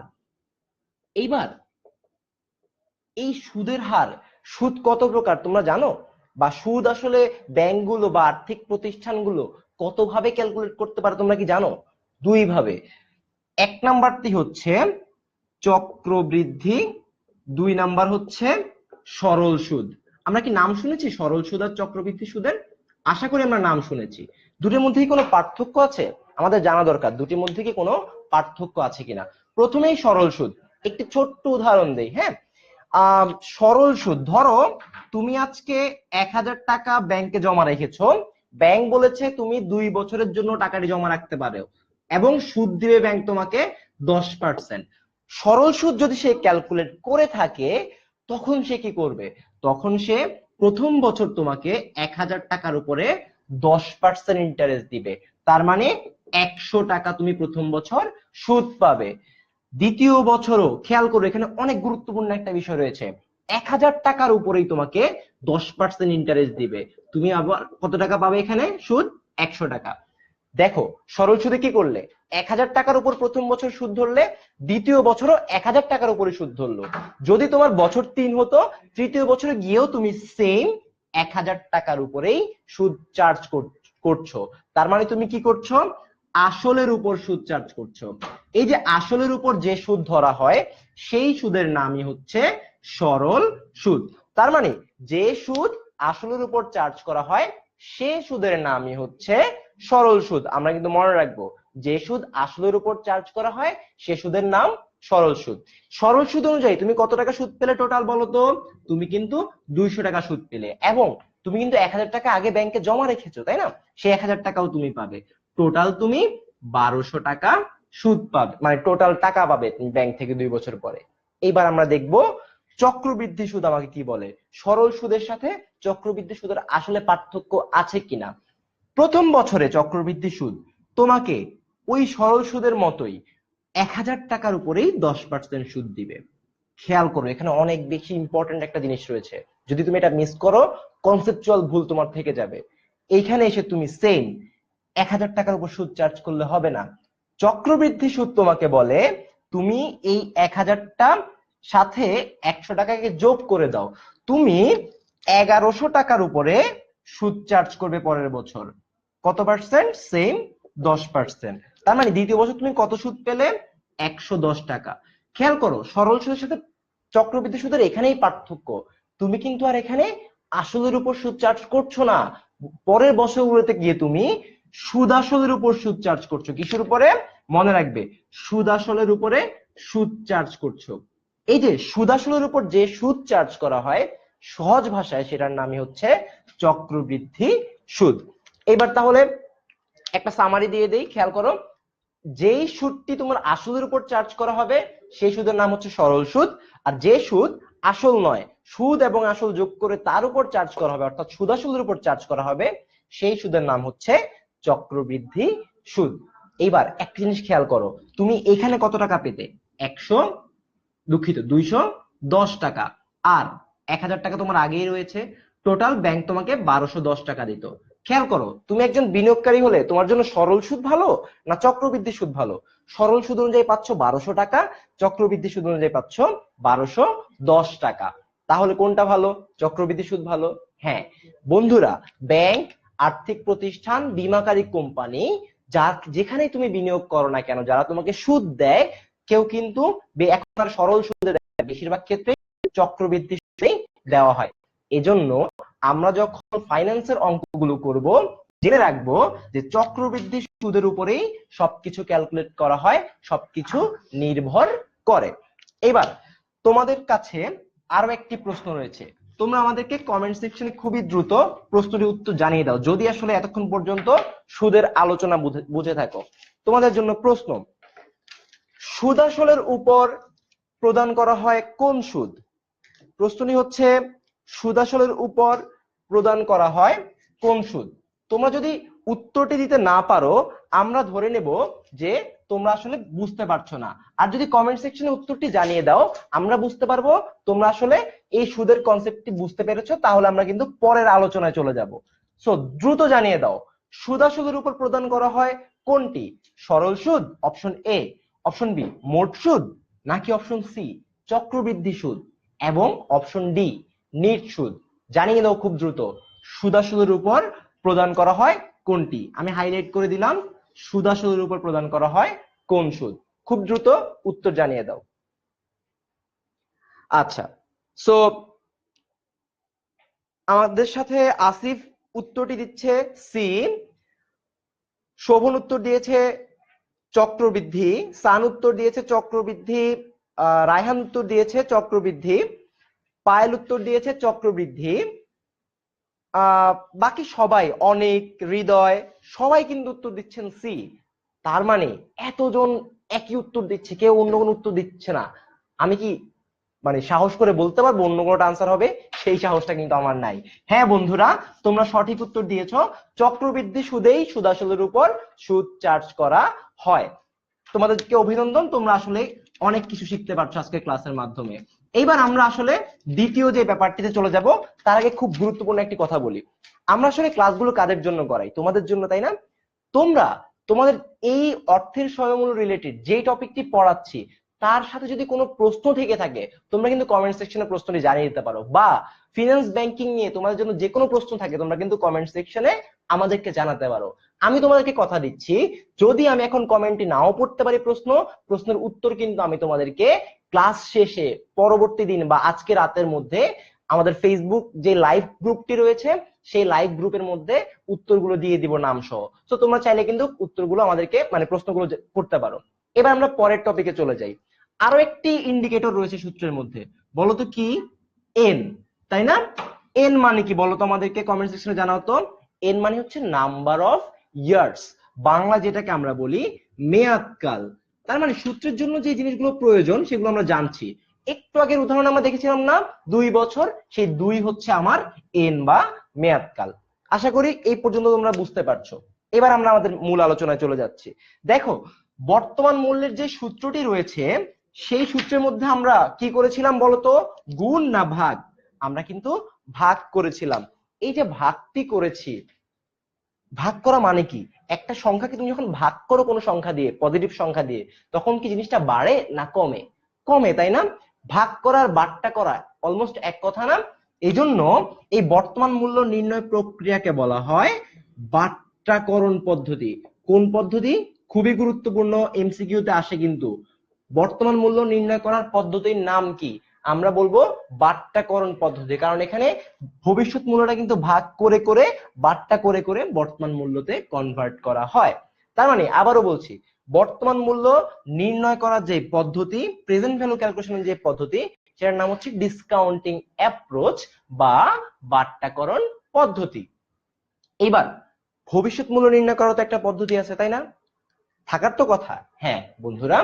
এইবার এই সুদের হার, সুদ কত প্রকার তোমরা জানো? বা সুদ আসলে ব্যাংকগুলো বা আর্থিক প্রতিষ্ঠানগুলো কত ভাবে ক্যালকুলেট করতে পারে তোমরা কি জানো? দুই ভাবে। এক নাম্বারটি হচ্ছে চক্রবৃদ্ধি, দুই নাম্বার হচ্ছে সরল সুদ। আমরা কি নাম শুনেছি সরল সুদ আর চক্রবৃদ্ধি সুদের? আশা করি আমরা নাম শুনেছি। দুটির মধ্যে কি কোনো পার্থক্য আছে? আমাদের জানা দরকার দুটির মধ্যে কি কোনো পার্থক্য আছে কিনা। প্রথমেই সরল সুদ, একটি ছোট্ট উদাহরণ দেই। হ্যাঁ, সরল সুদ, ধরো তুমি আজকে 1000 টাকা ব্যাংকে জমা রেখেছো, ব্যাংক বলেছে তুমি 2 বছরের জন্য টাকাটি জমা রাখতে পারো এবং সুদ দিবে ব্যাংক তোমাকে 10%। সরল সুদ যদি সে ক্যালকুলেট করে থাকে তখন সে কি করবে? তখন সে প্রথম বছর তোমাকে 1000 টাকার উপরে 10% ইন্টারেস্ট দিবে। তার মানে 100 টাকা তুমি প্রথম বছর সুদ পাবে। দ্বিতীয় বছরও খেয়াল করো, এখানে অনেক গুরুত্বপূর্ণ একটা বিষয় রয়েছে। 1000 টাকার উপরেই তোমাকে 10% ইন্টারেস্ট দিবে। তুমি আবার কত টাকা পাবে এখানে? সুদ 100 টাকা। দেখো সরল সুদে কি করলে 1000 টাকার উপর প্রথম বছর সুদ ধরলে, দ্বিতীয় বছরও 1000 টাকার উপরে সুদ ধরলো। যদি তোমার বছর 3 হতো, তৃতীয় বছরে গিয়েও তুমি সেম 1000 টাকার উপরেই সুদ চার্জ করছো। তার মানে তুমি কি করছো? আসলের উপর সুদ চার্জ করছো। এই যে আসলের উপর যে সুদ ধরা হয় সেই সুদের নামই হচ্ছে সরল সুদ। তার মানে যে সুদ আসলের উপর চার্জ করা হয় সে সুদের নামই হচ্ছে সরল সুদ। আমরা কিন্তু মনে রাখবো যে সুদ আসলের উপর চার্জ করা হয় সে সুদের নাম সরল সুদ। সরল সুদ অনুযায়ী তুমি কত টাকা সুদ পেলে টোটাল বলো তো? তুমি কিন্তু 200 টাকা সুদ পেলে এবং তুমি কিন্তু 1000 টাকা আগে ব্যাংকে জমা রেখেছো, তাই না? সেই 1000 টাকাও তুমি পাবে। টোটাল তুমি 1200 টাকা সুদ পাবে, মানে টোটাল টাকা পাবে তুমি ব্যাংক থেকে 2 বছর পরে। এইবার আমরা দেখব চক্রবৃদ্ধি সুদ আমাকে কি বলে, সরল সুদের সাথে চক্রবৃদ্ধি সুদের আসলে পার্থক্য আছে কিনা। প্রথম বছরে চক্রবৃদ্ধি সুদ তোমাকে ওই সরল সুদের মতোই 1000 টাকার উপরেই 10% সুদ দিবে। খেয়াল করো এখানে অনেক বেশি ইম্পর্টেন্ট একটা জিনিস রয়েছে, যদি তুমি এটা মিস করো কনসেপচুয়াল ভুল তোমার থেকে যাবে। এইখানে এসে তুমি সেম 1000 টাকার উপর সুদ চার্জ করলে হবে না। চক্রবৃদ্ধি সুদ তোমাকে বলে তুমি এই 1000টা সাথে 100 টাকাকে যোগ করে দাও, তুমি 1100 টাকার উপরে সুদ চার্জ করবে পরের বছর। কত পার্সেন্ট? সেম 10%। তার মানে দ্বিতীয় বছর তুমি কত সুদ পেলে? 110 টাকা। খেয়াল করো সরল সুদের সাথে চক্রবৃদ্ধি সুদের এখানেই পার্থক্য। তুমি কিন্তু আর এখানে আসলের উপর সুদ চার্জ করছো না, পরের বছরগুলোতে গিয়ে তুমি সুদ আসলের উপর সুদ চার্জ করছো। কিসের উপরে? মনে রাখবে সুদ আসলের উপরে সুদ চার্জ করছো। এই যে সুদ আসলের উপর যে সুদ চার্জ করা হয় সহজ ভাষায় সেটার নামই হচ্ছে চক্রবৃদ্ধি সুদ। এবার তাহলে একটা সামারি দিয়ে দেই, খেয়াল করো। যেই সুদটি তোমার আসলের উপর চার্জ করা হবে সেই সুদের নাম হচ্ছে সরল সুদ, আর যে সুদ আসল নয়, সুদ এবং আসল যোগ করে তার উপর চার্জ করা হবে অর্থাৎ সুদ আসলের উপর চার্জ করা হবে সেই সুদের নাম হচ্ছে চক্রবৃদ্ধি সুদ। এইবার একটা জিনিস খেয়াল করো, তুমি এখানে কত টাকা পেতে? 210 টাকা, আর 1000 টাকা তোমার আগেই রয়েছে। টোটাল ব্যাংক তোমাকে 1210 টাকা দিত। খেয়াল করো তুমি একজন বিনিয়োগকারী হলে তোমার জন্য সরল সুদ ভালো না চক্রবৃদ্ধি সুদ ভালো? সরল সুদ অনুযায়ী পাচ্ছ 1200 টাকা, চক্রবৃদ্ধি সুদ অনুযায়ী পাচ্ছ 1210 টাকা। তাহলে কোনটা ভালো? চক্রবৃদ্ধি সুদ ভালো। হ্যাঁ বন্ধুরা, ব্যাংক, আর্থিক প্রতিষ্ঠান, বীমাকারী কোম্পানি, যা যেখানেই তুমি বিনিয়োগ করো না কেন, যারা তোমাকে সুদ দেয় কেউ কিন্তু এখন আর সরল সুদে দেয়, বেশিরভাগ ক্ষেত্রে চক্রবৃদ্ধি সুদেই দেওয়া হয়। এজন্য আমরা যখন ফাইন্যান্সের অঙ্কগুলো করব জেনে রাখবো যে চক্রবৃদ্ধি সুদের উপরেই সবকিছু ক্যালকুলেট করা হয়, সবকিছু নির্ভর করে। এবার তোমাদের কাছে আরো একটি প্রশ্ন রয়েছে, তোমরা আমাদেরকে কমেন্ট সেকশনে খুবই দ্রুত প্রশ্নের উত্তর জানিয়ে দাও যদি আসলে এতক্ষণ পর্যন্ত সুদের আলোচনা বুঝে থাকো। তোমাদের জন্য প্রশ্ন, সুদ আসলের উপর প্রদান করা হয় কোন সুদ? প্রশ্নটি হচ্ছে সুদ আসলের উপর প্রদান করা হয় কোন সুদ? তোমরা যদি উত্তরটি দিতে না পারো আমরা ধরে নেব যে তোমরা আসলে বুঝতে পারছো না, আর যদি কমেন্ট সেকশনে উত্তরটি জানিয়ে দাও আমরা বুঝতে পারবো তোমরা আসলে এই সুদের কনসেপ্টটি বুঝতে পেরেছো, তাহলে আমরা কিন্তু পরের আলোচনায় চলে যাব। সো দ্রুত জানিয়ে দাও, সুদ আসলের উপর প্রদান করা হয় কোনটি? সরল সুদ অপশন এ, অপশন বি মোট সুদ, নাকি অপশন সি চক্রবৃদ্ধি সুদ, এবং অপশন ডি নিট সুদ। জানিয়ে দাও খুব দ্রুত, সুদ আসলের উপর প্রদান করা হয় কোনটি? আমি হাইলাইট করে দিলাম, সুদ আসলের উপর প্রদান করা হয় কোন সুদ? খুব দ্রুত উত্তর জানিয়ে দাও। আচ্ছা, সো আমাদের সাথে আসিফ উত্তরটি দিচ্ছে সি, শোভন উত্তর দিয়েছে চক্রবৃদ্ধি, সান উত্তর দিয়েছে চক্রবৃদ্ধি, রায়হান উত্তর দিয়েছে চক্রবৃদ্ধি, পায়েল উত্তর দিয়েছে চক্রবৃদ্ধি, বাকি সবাই অনেক, হৃদয় সবাই কিন্তু উত্তর দিচ্ছেন সি। তার মানে এতজন একই উত্তর দিচ্ছে, কেউ অন্য কোনো উত্তর দিচ্ছে না। আমি কি মানে সাহস করে বলতে পারবো অন্য কোনোটা আনসার হবে? সেই সাহসটা কিন্তু আমার নাই। হ্যাঁ বন্ধুরা, তোমরা সঠিক উত্তর দিয়েছো, চক্রবৃদ্ধি সুদেই সুদ আসলের উপর সুদ চার্জ করা হয়। তোমাদেরকে অভিনন্দন, তোমরা আসলে অনেক কিছু শিখতে পারছো আজকে ক্লাসের মাধ্যমে। এইবার আমরা আসলে দ্বিতীয় যে ব্যাপারটিতে চলে যাব, তার আগে খুব গুরুত্বপূর্ণ একটি কথা বলি। আমরা আসলে ক্লাসগুলো কাদের জন্য করাই? তোমাদের জন্য, তাই না? তোমরা তোমাদের এই অর্থের স্বয়ংমূল্য রিলেটেড যে টপিকটি পড়াচ্ছি তার সাথে যদি কোনো প্রশ্ন থেকে থাকে তোমরা কিন্তু কমেন্ট সেকশনে প্রশ্নটি জানিয়ে দিতে পারো, বা ফিনান্স ব্যাংকিং নিয়ে তোমাদের জন্য যে কোনো প্রশ্ন থাকে তোমরা কিন্তু কমেন্ট সেকশনে আমাদেরকে জানাতে পারো। আমি তোমাদেরকে কথা দিচ্ছি, যদি আমি এখন কমেন্টে নাও পড়তে পারি প্রশ্নের উত্তর কিন্তু আমি তোমাদেরকে ক্লাস শেষে পরবর্তী দিন বা আজকে রাতের মধ্যে আমাদের ফেসবুক যে লাইভ গ্রুপটি রয়েছে সেই লাইভ গ্রুপের মধ্যে উত্তরগুলো দিয়ে দিব নাম সহ। তো তোমরা চাইলে কিন্তু উত্তরগুলো আমাদেরকে মানে প্রশ্নগুলো করতে পারো। এবার আমরা পরের টপিকে চলে যাই। আরো একটি ইন্ডিকেটর রয়েছে সূত্রের মধ্যে, বলতো কি? এন, তাই না? এন মানে কি বলতো আমাদেরকে কমেন্ট সেকশনে জানাও তো। এন মানে হচ্ছে নাম্বার অফ ইয়ার্স, বাংলা যেটাকে আমরা বলি মেয়াদকাল। তার মানে সূত্রের জন্য যে জিনিসগুলো প্রয়োজন সেগুলো আমরা জানছি। একটু আগের উদাহরণ আমরা দেখেছিলাম না, 2 বছর, সেই 2 হচ্ছে আমার এন বা মেয়াদকাল। আশা করি এই পর্যন্ত তোমরা বুঝতে পারছো। এবার আমরা আমাদের মূল আলোচনায় চলে যাচ্ছি। দেখো, বর্তমান মূল্যের যে সূত্রটি রয়েছে সেই সূত্রের মধ্যে আমরা কি করেছিলাম বলতো? গুণ না ভাগ? আমরা কিন্তু ভাগ করেছিলাম। এই যে ভাগটি করেছি, ভাগ করা মানে কি? একটা সংখ্যাকে তুমি যখন ভাগ করো কোনো সংখ্যা দিয়ে, পজিটিভ সংখ্যা দিয়ে, তখন কি জিনিসটা বাড়ে না কমে? কমে, তাই না? ভাগ করার বাট্টা করা অলমোস্ট এক কথা না? এই জন্য এই বর্তমান মূল্য নির্ণয় প্রক্রিয়াকে বলা হয় বাট্টাকরণ পদ্ধতি। কোন পদ্ধতি? খুবই গুরুত্বপূর্ণ, এমসিকিউতে আসে কিন্তু। বর্তমান মূল্য নির্ণয় করার পদ্ধতির নাম কি? আমরা বলবো বাট্টাকরণ পদ্ধতি, কারণ এখানে ভবিষ্যৎ মূল্যটা কিন্তু ভাগ করে করে বাট্টা করে করে বর্তমান মূল্যতে কনভার্ট করা হয়। তার মানে আবারও বলছি, বর্তমান মূল্য নির্ণয় করার যে পদ্ধতি, প্রেজেন্ট ভ্যালু ক্যালকুলেশনের যে পদ্ধতি, সেটার নাম হচ্ছে ডিসকাউন্টিং অ্যাপ্রোচ বা বাট্টাকরণ পদ্ধতি। এবার ভবিষ্যৎ মূল্য নির্ণয় করার তো একটা পদ্ধতি আছে, তাই না? থাকার তো কথা। হ্যাঁ বন্ধুরা,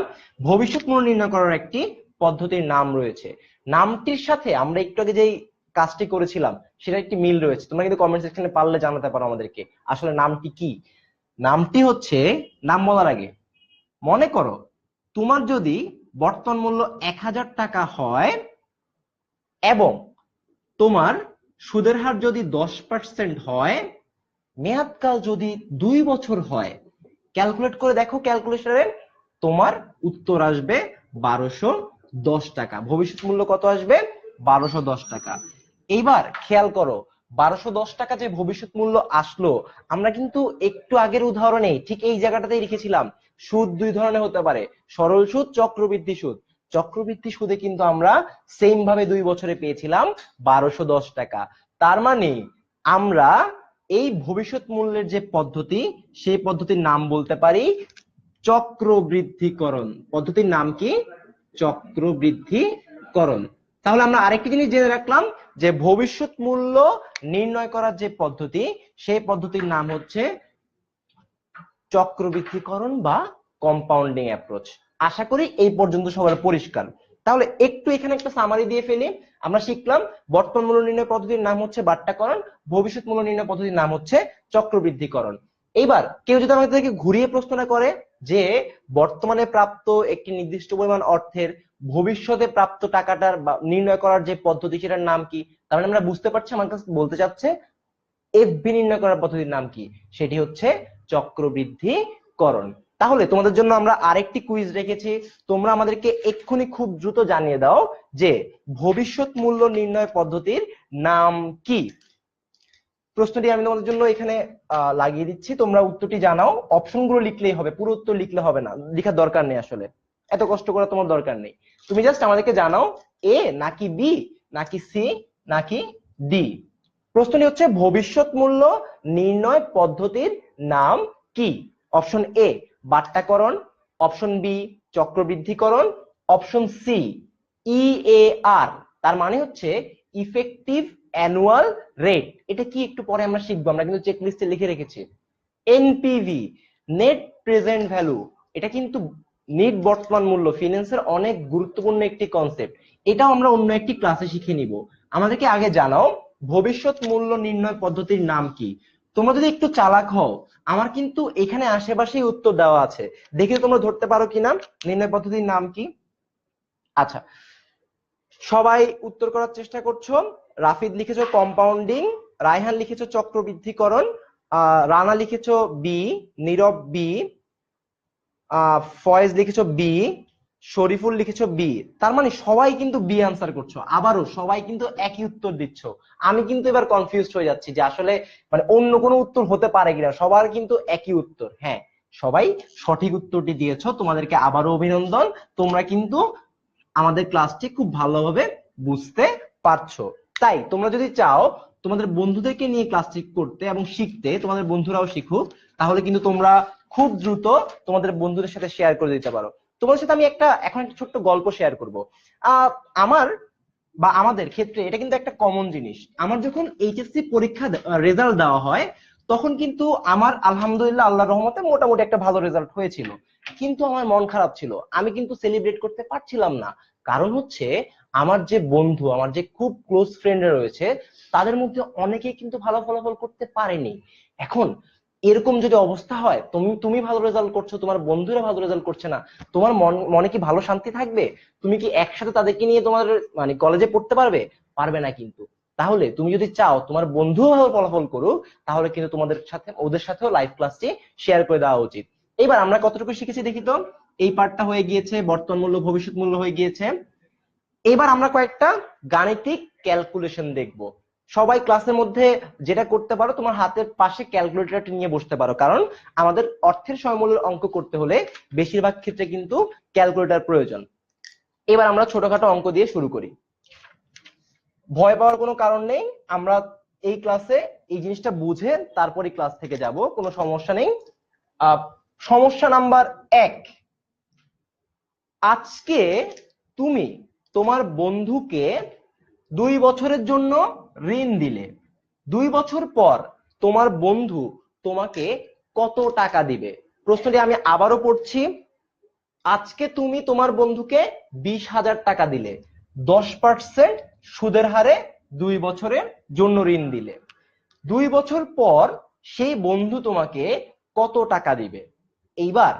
ভবিষ্যৎ মূল্য নির্ণয় করার একটি পদ্ধতির নাম রয়েছে। নামটির সাথে আমরা একটু আগে যেই কাজটি করেছিলাম সেটা একটি মিল রয়েছে। তোমরা কিন্তু কমেন্ট সেকশনে পারলে জানাতে পারো আমাদেরকে আসলে নামটি কি। নামটি হচ্ছে, নাম বলার আগে মনে করো তোমার যদি বর্তমান মূল্য 1000 টাকা হয় এবং তোমার সুদের হার যদি 10% হয়, মেয়াদকাল যদি 2 বছর হয়, ক্যালকুলেট করে দেখো ক্যালকুলেশনে, তোমার উত্তর আসবে 1210 টাকা। ভবিষ্যৎ মূল্য কত আসবে? 1210 টাকা। এইবার খেয়াল করো, 1210 টাকা যে ভবিষ্যৎ মূল্য আসলো, আমরা কিন্তু একটু আগের উদাহরণে ঠিক এই জায়গাটাতেই লিখেছিলাম সুদ 2 ধরনের হতে পারে, সরল সুদ, চক্রবৃদ্ধি সুদ। চক্রবৃদ্ধি সুদে কিন্তু আমরা সেম ভাবে 2 বছরে পেয়েছিলাম 1210 টাকা। তার মানে আমরা এই ভবিষ্যৎ মূল্যের যে পদ্ধতি, সেই পদ্ধতির নাম বলতে পারি চক্রবৃদ্ধিকরণ। পদ্ধতির নাম কি? চক্রবৃদ্ধিকরণ। তাহলে আমরা আরেকটি জিনিস জেনে রাখলাম যে ভবিষ্যৎ মূল্য নির্ণয় করার যে পদ্ধতি, সেই পদ্ধতির নাম হচ্ছে চক্রবৃদ্ধিকরণ বা কম্পাউন্ডিং অ্যাপ্রোচ। আশা করি এই পর্যন্ত সবার পরিষ্কার। তাহলে একটু এখানে একটা সামারি দিয়ে ফেলি। আমরা শিখলাম বর্তমান মূল্য নির্ণয় পদ্ধতির নাম হচ্ছে বাট্টাকরণ, ভবিষ্যৎ মূল্য নির্ণয় পদ্ধতির নাম হচ্ছে চক্রবৃদ্ধিকরণ। এবার কেউ যদি আমাদেরকে ঘুরিয়ে প্রশ্নটা করে যে বর্তমানে প্রাপ্ত একটি নির্দিষ্ট পরিমাণ অর্থের ভবিষ্যতে প্রাপ্ত টাকাটার নির্ণয় করার যে পদ্ধতি সেটার নাম কি, তার মানে আমরা বুঝতে পারছি আমার কাছে বলতে চাচ্ছে এফবি নির্ণয় করার পদ্ধতির নাম কি, সেটি হচ্ছে চক্রবৃদ্ধিকরণ। তাহলে তোমাদের জন্য আমরা আরেকটি কুইজ রেখেছি, তোমরা আমাদেরকে এক্ষুনি খুব দ্রুত জানিয়ে দাও যে ভবিষ্যৎ মূল্য নির্ণয় পদ্ধতির নাম কি। প্রশ্নটি আমি তোমাদের জন্য এখানে লাগিয়ে দিচ্ছি, তোমরা উত্তরটি জানাও। অপশনগুলো লিখলেই হবে, পুরো উত্তর লিখলে হবে না, লেখার দরকার নেই, আসলে এত কষ্ট করা তোমার দরকার নেই। তুমি জাস্ট আমাদেরকে জানাও এ নাকি বি নাকি সি নাকি ডি। প্রশ্নটি হচ্ছে ভবিষ্যৎ মূল্য নির্ণয় পদ্ধতির নাম কি। Option A বাট্টাকরণ, option B চক্রবৃদ্ধিকরণ, option C EAR, তার মানে হচ্ছে ইফেক্টিভ অ্যানুয়াল রেট। এটা কি একটু পরে আমরা শিখবো, আমরা কিন্তু চেক লিস্টে লিখে রেখেছি। এনপিভি নেট প্রেজেন্ট ভ্যালু, এটা কিন্তু নেট বর্তমান মূল্য, ফিন্যান্সের অনেক গুরুত্বপূর্ণ একটি কনসেপ্ট, এটাও আমরা অন্য একটি ক্লাসে শিখে নিব। আমাদেরকে আগে জানাও ভবিষ্যৎ মূল্য নির্ণয় পদ্ধতির নাম কি। তোমরা যদি একটু চালাক হও, আমার কিন্তু এখানে আশেপাশেই উত্তর দেওয়া আছে, দেখে তোমরা ধরতে পারো কিনা নির্ণয় পদ্ধতির নাম কি। আচ্ছা, সবাই উত্তর করার চেষ্টা করছো। রাফিদ লিখেছো কম্পাউন্ডিং, রায়হান লিখেছো চক্রবৃদ্ধিকরণ, রানা লিখেছো বি, নীরব বি, ফয়েজ লিখেছো বি, শরীফুল লিখেছো বি। তার মানে সবাই কিন্তু বি আনসার করছো, আবারও সবাই কিন্তু একই উত্তর দিচ্ছ। আমি কিন্তু এবার কনফিউজড হয়ে যাচ্ছি যে আসলে মানে অন্য কোনো উত্তর হতে পারে কিনা, সবার কিন্তু একই উত্তর। হ্যাঁ, সবাই সঠিক উত্তরটি দিয়েছো, তোমাদেরকে আবারও অভিনন্দন। তোমরা কিন্তু আমাদের ক্লাসটি খুব ভালোভাবে বুঝতে পারছো। তাই তোমরা যদি চাও তোমাদের বন্ধুদেরকে নিয়ে ক্লাসটি করতে এবং শিখতে, তোমাদের বন্ধুরাও শিখুক, তাহলে কিন্তু তোমরা খুব দ্রুত তোমাদের বন্ধুদের সাথে শেয়ার করে দিতে পারো। তোমাদের সাথে আমি এখন একটা ছোট্ট গল্প শেয়ার করব। আমার বা আমাদের ক্ষেত্রে এটা কিন্তু একটা কমন জিনিস। আমার যখন এইচএসসি পরীক্ষা রেজাল্ট দেওয়া হয়, তখন কিন্তু আমার আলহামদুলিল্লাহ আল্লাহর রহমতে মোটামুটি একটা ভালো রেজাল্ট হয়েছিল, কিন্তু আমার মন খারাপ ছিল, আমি কিন্তু সেলিব্রেট করতে পারছিলাম না। কারণ হচ্ছে আমার যে বন্ধু, আমার যে খুব ক্লোজ ফ্রেন্ড রয়েছে, তাদের মধ্যে অনেকেই কিন্তু ভালো ফলাফল করতে পারেনি। এখন এরকম যদি অবস্থা হয়, তুমি ভালো রেজাল্ট করছো, তোমার বন্ধুরা ভালো রেজাল্ট করছে না, তোমার মনে কি ভালো শান্তি থাকবে? তুমি কি একসাথে তাদেরকে নিয়ে তোমার মানে কলেজে পড়তে পারবে? পারবে না কিন্তু। তাহলে তুমি যদি চাও তোমার বন্ধুও ভালো ফলাফল করুক, তাহলে কিন্তু তোমাদের সাথে ওদের সাথেও লাইভ ক্লাসটি শেয়ার করে দেওয়া উচিত। এবার আমরা কতটুকু শিখেছি দেখি তো। এই পার্টটা হয়ে গিয়েছে, বর্তমান মূল্য ভবিষ্যৎ মূল্য হয়ে গিয়েছে। এবার আমরা কয়েকটা গাণিতিক ক্যালকুলেশন দেখব। সবাই ক্লাসের মধ্যে যেটা করতে পারো, তোমার হাতের পাশে ক্যালকুলেটরটি নিয়ে বসতে পারো, কারণ আমাদের অর্থের সমমূল্যের অঙ্ক করতে হলে বেশিরভাগ ক্ষেত্রে কিন্তু ক্যালকুলেটর প্রয়োজন। এবার আমরা ছোটখাটো অঙ্ক দিয়ে শুরু করি, ভয় পাওয়ার কোনো কারণ নেই। আমরা এই ক্লাসে এই জিনিসটা বুঝে তারপরে ক্লাস থেকে যাব, কোনো সমস্যা নেই। সমস্যা নাম্বার 1, আজকে তুমি তোমার বন্ধুকে 2 বছরের জন্য ঋণ দিলে, 2 বছর পর তোমার বন্ধু তোমাকে কত টাকা দিবে। প্রশ্নটি আমি আবারও পড়ছি। আজকে তুমি তোমার বন্ধুকে 20,000 টাকা দিলে, 10% সুদের হারে 2 বছরের জন্য ঋণ দিলে, 2 বছর পর সেই বন্ধু তোমাকে কত টাকা দিবে। এইবার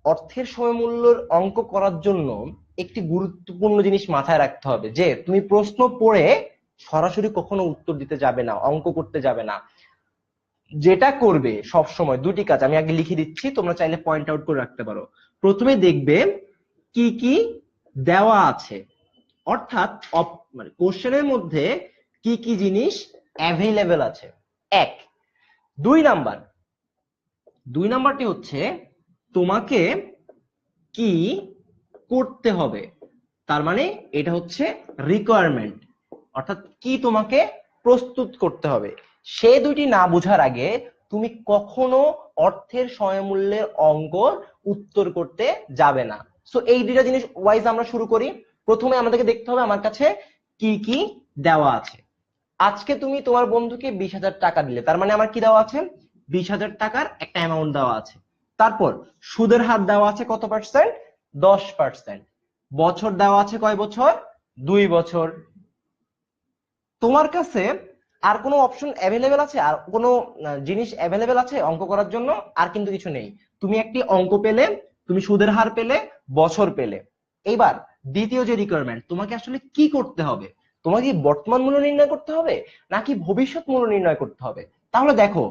অর্থের সমমূল্যের অঙ্ক করার জন্য একটি গুরুত্বপূর্ণ জিনিস মাথায় রাখতে হবে, যে তুমি প্রশ্ন পড়ে সরাসরি কখনো উত্তর দিতে যাবে না, অঙ্ক করতে যাবে না। যেটা করবে সব সময় দুটি কাজ আমি আগে লিখে দিচ্ছি, তোমরা চাইলে পয়েন্ট আউট করে রাখতে পারো। প্রথমে দেখবে কি কি দেওয়া আছে, অর্থাৎ মানে কোশ্চেনের মধ্যে কি কি জিনিস অ্যাভেলেবেল আছে। 1, 2 নাম্বারটি হচ্ছে তোমাকে কি করতে হবে, তার মানে এটা হচ্ছে রিকোয়ারমেন্ট, অর্থাৎ কি তোমাকে প্রস্তুত করতে হবে। সে দুটি না বোঝার আগে তুমি কখনো অর্থের সমমূল্যের অঙ্ক উত্তর করতে যাবে না। সো এই দুইটা জিনিস ওয়াইজ আমরা শুরু করি। প্রথমে আমাদেরকে দেখতে হবে আমার কাছে কি কি দেওয়া আছে। আজকে তুমি তোমার বন্ধুকে 20,000 টাকা দিলে, তার মানে আমার কি দেওয়া আছে, 20,000 টাকার একটা অ্যামাউন্ট দেওয়া আছে। তারপর সুদের হার দেওয়া আছে কত পার্সেন্ট, 10%। বছর দেওয়া আছে কয় বছর, 2 বছর। তোমার কাছে আর কোনো অপশন অ্যাভেলেবেল আছে, আর কোনো জিনিস অ্যাভেলেবেল আছে অঙ্ক করার জন্য? আর কিন্তু কিছু নেই। তুমি একটি অঙ্ক পেলে, তুমি সুদের হার পেলে, বছর পেলে। এইবার দ্বিতীয় যে রিকোয়ারমেন্ট, তোমাকে আসলে কি করতে হবে, তোমাকে বর্তমান মূল্য নির্ণয় করতে হবে নাকি ভবিষ্যৎ মূল্য নির্ণয় করতে হবে? তাহলে দেখো,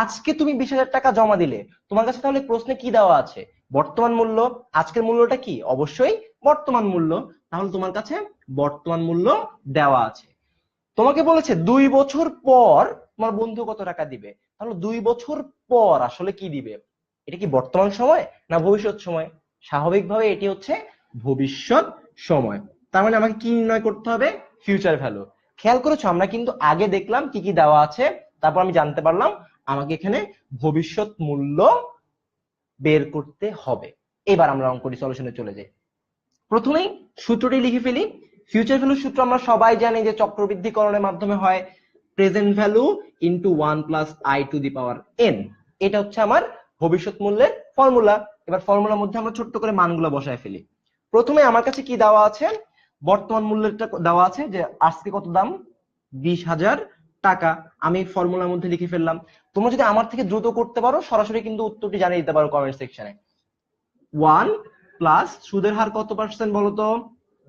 আজকে তুমি 20,000 টাকা জমা দিলে, তোমার কাছে তাহলে প্রশ্নে কি দেওয়া আছে, বর্তমান মূল্য। আজকের মূল্যটা কি, অবশ্যই বর্তমান মূল্য। তাহলে তোমার কাছে বর্তমান মূল্য দেওয়া আছে। তোমাকে বলেছে 2 বছর পর তোমার বন্ধু কত টাকা দিবে, তাহলে 2 বছর পর আসলে কি দিবে, এটা কি বর্তমান সময় না ভবিষ্যৎ সময়? স্বাভাবিকভাবে এটি হচ্ছে ভবিষ্যৎ সময়। তার মানে আমাকে কি নির্ণয় করতে হবে, ফিউচার ভ্যালু। খেয়াল করেছো, আমরা কিন্তু আগে দেখলাম কি কি দেওয়া আছে, তারপর আমি জানতে পারলাম আমাকে এখানে ভবিষ্যৎ মূল্য বের করতে হবে। এবার আমরা অঙ্কটি সলিউশনে চলে যাই। প্রথমেই সূত্রটি লিখে ফেলি। ফিউচার ভ্যালু সূত্র আমরা সবাই জানি যে চক্রবৃদ্ধিকরণের মাধ্যমে হয়, present value into 1 plus i to the power n. এটা হচ্ছে আমার ভবিষ্যৎ মূল্যের ফর্মুলা। এবার ফর্মুলার মধ্যে আমরা ছোট্ট করে মানগুলো বসায় ফেলি। প্রথমে আমার কাছে কি দেওয়া আছে, বর্তমান মূল্যটা দেওয়া আছে যে আজকে কত দাম, 20,000 টাকা। আমি ফর্মুলার মধ্যে লিখে ফেললাম। তোমরা যদি আমার থেকে দ্রুত করতে পারো, সরাসরি কিন্তু উত্তরটি জানিয়ে দিতে পারো কমেন্ট সেকশনে। 1 প্লাস সুদের হার কত পার্সেন্ট বলতো,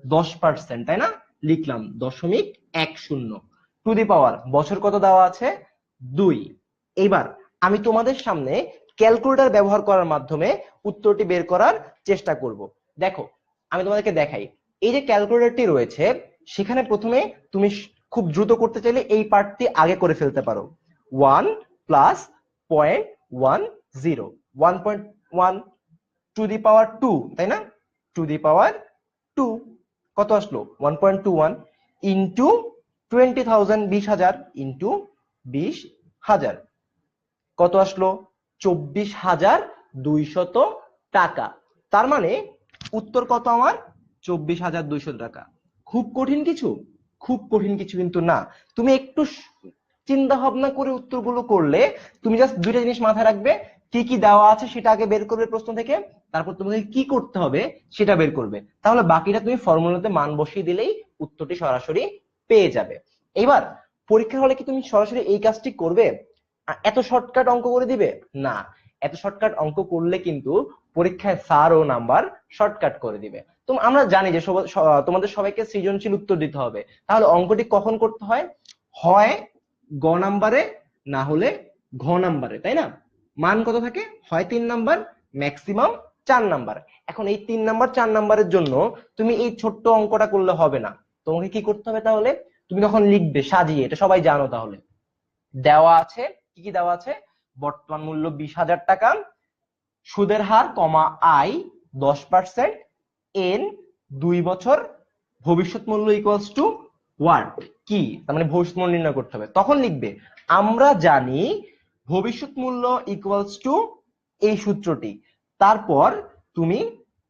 10%, তাই না? লিখলাম 0.10 টু দি পাওয়ার, বছর কত দেওয়া আছে, 2। এইবার আমি তোমাদের সামনে ক্যালকুলেটর ব্যবহার করার মাধ্যমে উত্তরটি বের করার চেষ্টা করব। দেখো, আমি তোমাদেরকে দেখাই। এই যে ক্যালকুলেটরটি রয়েছে, সেখানে প্রথমে তুমি খুব দ্রুত করতে চাইলে এই পার্টটি আগে করে ফেলতে পারো। 1 প্লাস 0.10, 1.1 টু দি পাওয়ার 2, তাই না? টু দি পাওয়ার 2 কত আসলো, 1.21 ইন্টু 20,000, 20,000 ইন্টু 20,000 কত আসলো, 24,200 টাকা। তার মানে উত্তর কত আমার, 24,200 টাকা। খুব কঠিন কিছু, খুব কঠিন কিছু কিন্তু না। তুমি একটু চিন্তা ভাবনা করে উত্তরগুলো করলে, তুমি জাস্ট দুইটা জিনিস মাথায় রাখবে, কি কি দেওয়া আছে সেটা আগে বের করবে প্রশ্ন থেকে, তারপর তোমাকে কি করতে হবে সেটা বের করবে। তাহলে বাকিটা তুমি ফর্মুলাতে মান বসিয়ে দিলেই উত্তরটি সরাসরি পেয়ে যাবে। এবার পরীক্ষার হলে কি তুমি সরাসরি এই কাজটি করবে, এত শর্টকাট অঙ্ক করে দিবে না? এত শর্টকাট অঙ্ক করলে কিন্তু পরীক্ষায় স্যার ও নাম্বার শর্টকাট করে দিবে। তো আমরা জানি যে তোমাদের সবাইকে সৃজনশীল উত্তর দিতে হবে। তাহলে অঙ্কটি কখন করতে হয়, হয় গ নাম্বারে, না হলে ঘ নাম্বারে, তাই না? মান কত থাকে, হয় 3 নাম্বার, ম্যাক্সিমাম 4 নাম্বার। এখন এই 3 নাম্বার 4 নাম্বারের জন্য তুমি এই ছোট্ট অঙ্কটা করলে হবে না। তোমাকে কি করতে হবে তাহলে, তুমি তখন লিখবে সাজিয়ে, এটা সবাই জানো। তাহলে দেওয়া আছে, কি কি দেওয়া আছে, বর্তমান মূল্য 20,000 টাকা, সুদের হার কমা আই 10%, এন 2 বছর, ভবিষ্যৎ মূল্য ইকুয়ালস টু ওয়াট, কি, তার মানে ভবিষ্যৎ মূল্য নির্ণয় করতে হবে। তখন লিখবে আমরা জানি ভবিষ্যৎ মূল্য ইকুয়ালস টু এই সূত্রটি। তারপর তুমি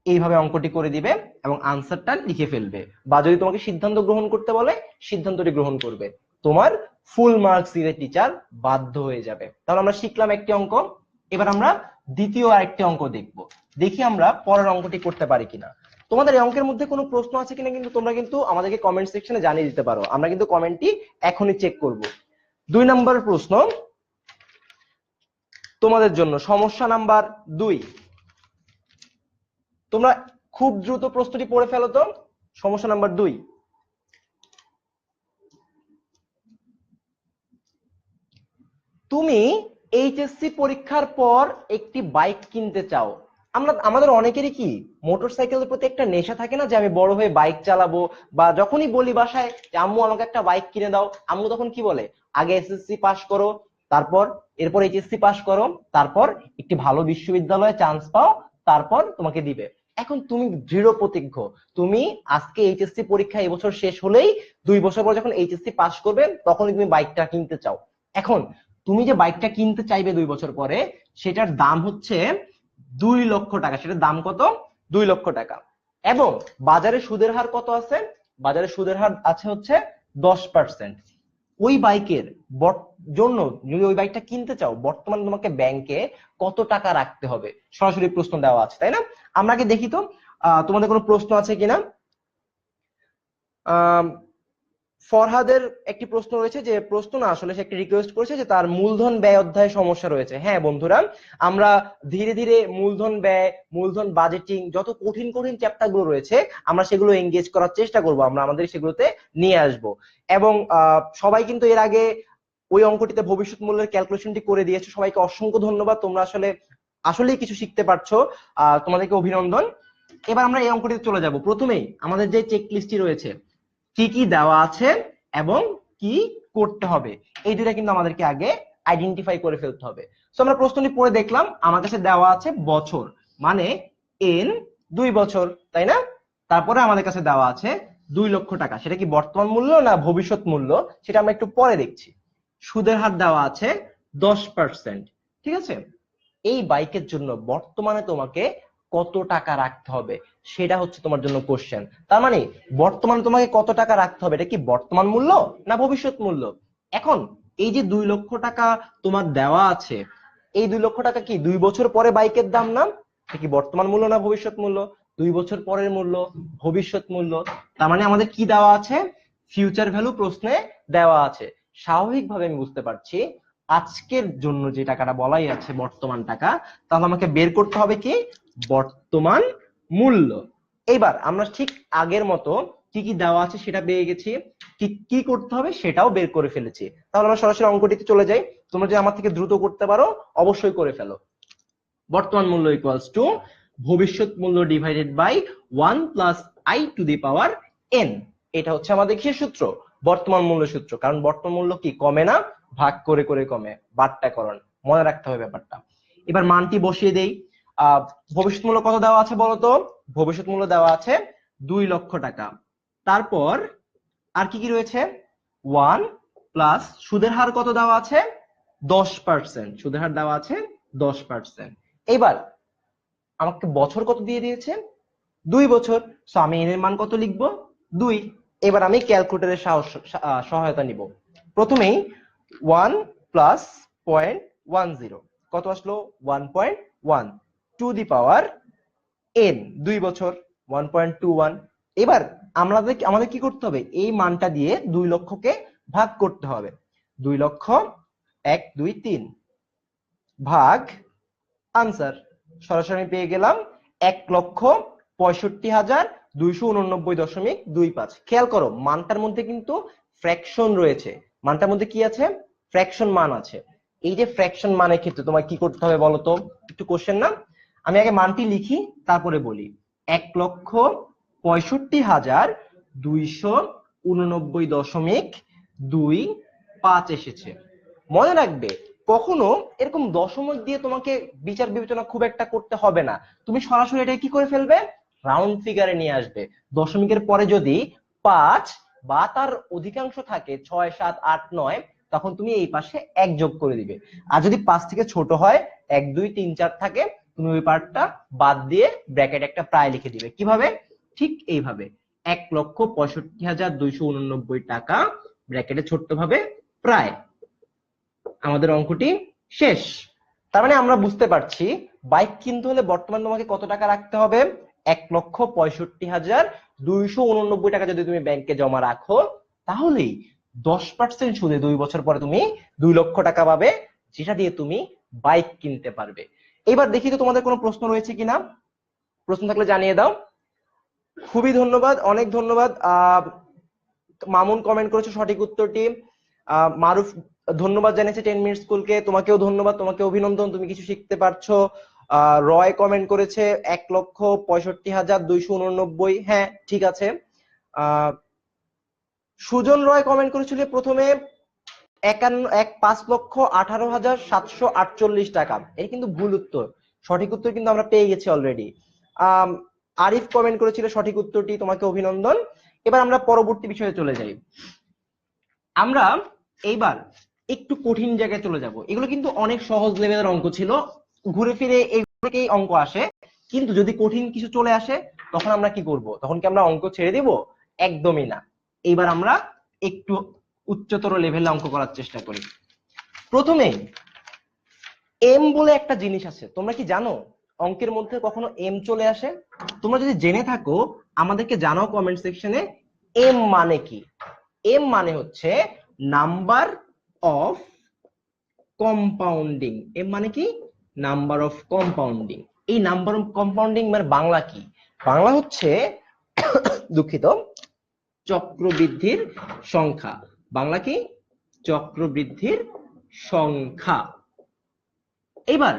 এইভাবে অঙ্কটি করে দিবে এবং আনসারটা লিখে ফেলবে। বা যদি তোমাকে সিদ্ধান্ত গ্রহণ করতে বলে, সিদ্ধান্তটি গ্রহণ করবে। তোমার ফুল মার্কস দিতে টিচার বাধ্য হয়ে যাবে। তাহলে আমরা শিখলাম একটি অঙ্ক। এবার আমরা দ্বিতীয় আরেকটি অঙ্ক দেখব। দেখি আমরা পরের অঙ্কটি করতে পারি কিনা। তোমাদের এই অঙ্কের মধ্যে কোনো প্রশ্ন আছে কিনা কিন্তু তোমরা কিন্তু আমাদেরকে কমেন্ট সেকশনে জানিয়ে দিতে পারো। আমরা কিন্তু কমেন্টটি এখনই চেক করব। 2 নম্বর প্রশ্ন তোমাদের জন্য, সমস্যা নাম্বার 2। তোমরা খুব দ্রুত প্রশ্নটি পড়ে ফেলো তো। সমস্যা নাম্বার 2, তুমি এইচএসসি পরীক্ষার পর একটি বাইক কিনতে চাও। আমাদের অনেকেরই কি মোটরসাইকেলের প্রতি একটা নেশা থাকে না, যে আমি বড় হয়ে বাইক চালাবো, বা যখনই বলি বাসায় যে আম্মু আমাকে একটা বাইক কিনে দাও, আম্মু তখন কি বলে, আগে এসএসসি পাস করো, তারপর এরপর এইচএসসি পাস করো, তারপর একটি ভালো বিশ্ববিদ্যালয়ে চান্স পাও, তারপর তোমাকে দিবে। এখন তুমি দৃঢ় প্রতিজ্ঞ, তুমি আজকে এইচএসসি পরীক্ষা এবছর শেষ হলেই 2 বছর পর যখন এইচএসসি পাস করবে তখনই তুমি বাইকটা কিনতে চাও। এখন তুমি যে বাইকটা কিনতে চাইবে 2 বছর পরে, সেটার দাম হচ্ছে 2 লক্ষ টাকা। সেটার দাম কত, 2 লক্ষ টাকা। এবং বাজারে সুদের হার কত আছে, বাজারে সুদের হার আছে হচ্ছে 10%। ওই বাইকের জন্য যদি ওই বাইকটা কিনতে চাও, বর্তমানে তোমাকে ব্যাংকে কত টাকা রাখতে হবে, সরাসরি প্রশ্ন দেওয়া আছে, তাই না? আমরা আগে দেখি তো তোমাদের কোনো প্রশ্ন আছে কিনা। ফরহাদের একটি প্রশ্ন রয়েছে, যে প্রশ্ন না আসলে সে একটি রিকোয়েস্ট করেছে যে তার মূলধন ব্যয় অধ্যায়ে সমস্যা রয়েছে। হ্যাঁ বন্ধুরা, আমরা ধীরে ধীরে মূলধন ব্যয়, মূলধন বাজেটিং, যত কঠিন কঠিন চ্যাপ্টার গুলো রয়েছে আমরা সেগুলো এঙ্গেজ করার চেষ্টা করব, আমরা আমাদের সেগুলোতে নিয়ে আসব। এবং সবাই কিন্তু এর আগে ওই অঙ্কটিতে ভবিষ্যৎ মূল্যের ক্যালকুলেশনটি করে দিয়েছে, সবাইকে অসংখ্য ধন্যবাদ, তোমরা আসলেই কিছু শিখতে পারছো, তোমাদেরকে অভিনন্দন। এবার আমরা এই অঙ্কটিতে চলে যাব। প্রথমেই আমাদের যে চেক লিস্টটি রয়েছে, কি কি দেওয়া আছে এবং কি করতে হবে, এই দুইটা কিন্তু আমাদেরকে আগে আইডেন্টিফাই করে ফেলতে হবে। সো আমরা প্রশ্নটি পড়ে দেখলাম, আমার কাছে দেওয়া আছে বছর, মানে এন 2 বছর, তাই না? তারপরে আমাদের কাছে দেওয়া আছে 2 লক্ষ টাকা, সেটা কি বর্তমান মূল্য না ভবিষ্যৎ মূল্য সেটা আমরা একটু পরে দেখছি। সুদের হার দেওয়া আছে 10%, ঠিক আছে? এই বাইকের জন্য বর্তমানে তোমাকে কত টাকা রাখতে হবে সেটা হচ্ছে তোমার জন্য কোশ্চেন। তার মানে বর্তমানে তোমাকে কত টাকা রাখতে হবে, এটা কি বর্তমান মূল্য না ভবিষ্যৎ মূল্য? এখন এই যে 2 লক্ষ টাকা তোমার দেওয়া আছে, এই 2 লক্ষ টাকা কি 2 বছর পরে বাইকের দাম না? এটা কি বর্তমান মূল্য না ভবিষ্যৎ মূল্য? 2 বছর পরের মূল্য, ভবিষ্যৎ মূল্য। তার মানে আমাদের কি দেওয়া আছে? ফিউচার ভ্যালু প্রশ্নে দেওয়া আছে। স্বাভাবিকভাবে আমি বুঝতে পারছি আজকের জন্য যে টাকাটা বলাই আছে বর্তমান টাকা, তাহলে আমাকে বের করতে হবে কি বর্তমান মূল্য। এইবার আমরা ঠিক আগের মতো কি কি দেওয়া আছে সেটা পেয়ে গেছি, কি করতে হবে সেটাও বের করে ফেলেছি। তাহলে আমরা সরাসরি অঙ্কটিতে চলে যাই। তোমরা যদি আমার থেকে দ্রুত করতে পারো অবশ্যই করে ফেলো। বর্তমান মূল্য ইকুয়ালস টু ভবিষ্যৎ মূল্য divided by 1 plus i to the power n. এটা হচ্ছে আমাদের কি সূত্র? বর্তমান মূল্য সূত্র। কারণ বর্তমান মূল্য কি কমে না, ভাগ করে করে কমে, বাট্টাকরণ, মনে রাখতে হবে ব্যাপারটা। এবার মানটি বসিয়ে দেই। ভবিষ্যৎ মূল্য কত দেওয়া আছে বলতো? ভবিষ্যৎ মূল্য দেওয়া আছে 2 লক্ষ টাকা। তারপর আর কি কি রয়েছে? 1 প্লাস সুদের হার কত দেওয়া আছে? 10%। সুদের হার দেওয়া আছে 10%। এবার আমাকে বছর কত দিয়ে দিয়েছে? 2 বছর। সো আমি এর মান কত লিখবো? 2। এবার আমি ক্যালকুলেটরের সহায়তা নিব। প্রথমেই 1 প্লাস 0.10 কত আসলো? 1.1 টু দি পাওয়ার এন, 2 বছর 1.21। এবার আমাদের কি করতে হবে? এই মানটা দিয়ে 2 লক্ষকে ভাগ করতে হবে। 2 লক্ষ 1 2 3 ভাগ আনসার, সরাসরি পেয়ে গেলাম 1,65,289.25। খেয়াল করো মানটার মধ্যে কিন্তু ফ্র্যাকশন রয়েছে, মানটার মধ্যে কি আছে? ফ্র্যাকশন মান আছে। এই যে ফ্র্যাকশন মানের ক্ষেত্রে তোমার কি করতে হবে বলতো? একটু কোশ্চেন না? আমি আগে মানটি লিখি তারপরে বলি। 1,65,289.25 এসেছে। মনে রাখবে কখনো এরকম দশমিক দিয়ে তোমাকে বিচার বিবেচনা খুব একটা করতে হবে না, তুমি সরাসরি এটা কি করে ফেলবে? রাউন্ড ফিগারে নিয়ে আসবে। দশমিকের পরে যদি 5 বা তার অধিকাংশ থাকে, 6 7 8 9, তখন তুমি এই পাশে 1 যোগ করে দিবে। আর যদি 5 থেকে ছোট হয়, 1 2 3 4 থাকে, তুমি ওই পার্টটা বাদ দিয়ে ব্র্যাকেট একটা প্রায় লিখে দিবে। কিভাবে? ঠিক এইভাবে 1,65,289 টাকা ব্র্যাকেটে ছোট্ট ভাবে প্রায়। আমাদের অঙ্কটি শেষ। তার মানে আমরা বুঝতে পারছি বাইক কিনতে হলে বর্তমান তোমাকে কত টাকা রাখতে হবে? 1,65,289 টাকা যদি তুমি ব্যাংকে জমা রাখো, তাহলেই 10% সুদে 2 বছর পরে তুমি 2 লক্ষ টাকা পাবে, যেটা দিয়ে তুমি বাইক কিনতে পারবে। এবার দেখি তো তোমাদের কোনো প্রশ্ন রয়েছে কিনা, প্রশ্ন থাকলে জানিয়ে দাও। খুবই ধন্যবাদ, অনেক ধন্যবাদ। মামুন কমেন্ট করেছো সঠিক উত্তরটি। মারুফ ধন্যবাদ জানিয়েছে 10 মিনিট স্কুলকে, তোমাকেও ধন্যবাদ, তোমাকে অভিনন্দন, তুমি কিছু শিখতে পারছো। রয় কমেন্ট করেছে 1,65,289। হ্যাঁ ঠিক আছে। সুজন রয় কমেন্ট করেছিল প্রথমে 5,18,748 টাকা, এটা কিন্তু ভুল উত্তর, সঠিক উত্তর কিন্তু আমরা পেয়ে গেছি অলরেডি। আরিফ কমেন্ট করেছিল সঠিক উত্তরটি, তোমাকে অভিনন্দন। এবার আমরা পরবর্তী বিষয়ে চলে যাই। আমরা এইবার একটু কঠিন জায়গায় চলে যাব। এগুলো কিন্তু অনেক সহজ লেভেলের অঙ্ক ছিল, ঘুরে ফিরে এইগুলোকেই অঙ্ক আসে। কিন্তু যদি কঠিন কিছু চলে আসে তখন আমরা কি করব? তখন কি আমরা অঙ্ক ছেড়ে দিব? একদমই না। এইবার আমরা একটু উচ্চতর লেভেলে অঙ্ক করার চেষ্টা করি। প্রথমে এম বলে একটা জিনিস আছে, তোমরা কি জানো অঙ্কের মধ্যে কখনো এম চলে আসে? তোমরা যদি জেনে থাকো আমাদেরকে জানাও কমেন্ট সেকশনে এম মানে কি। এম মানে হচ্ছে নাম্বার অফ কম্পাউন্ডিং। এম মানে কি? Number of compounding. এই নাম্বার অফ কম্পাউন্ডিং মানে বাংলা কি? বাংলা হচ্ছে দুঃখিত, চক্রবৃদ্ধির সংখ্যা। বাংলা কি? চক্রবৃদ্ধির সংখ্যা। এবার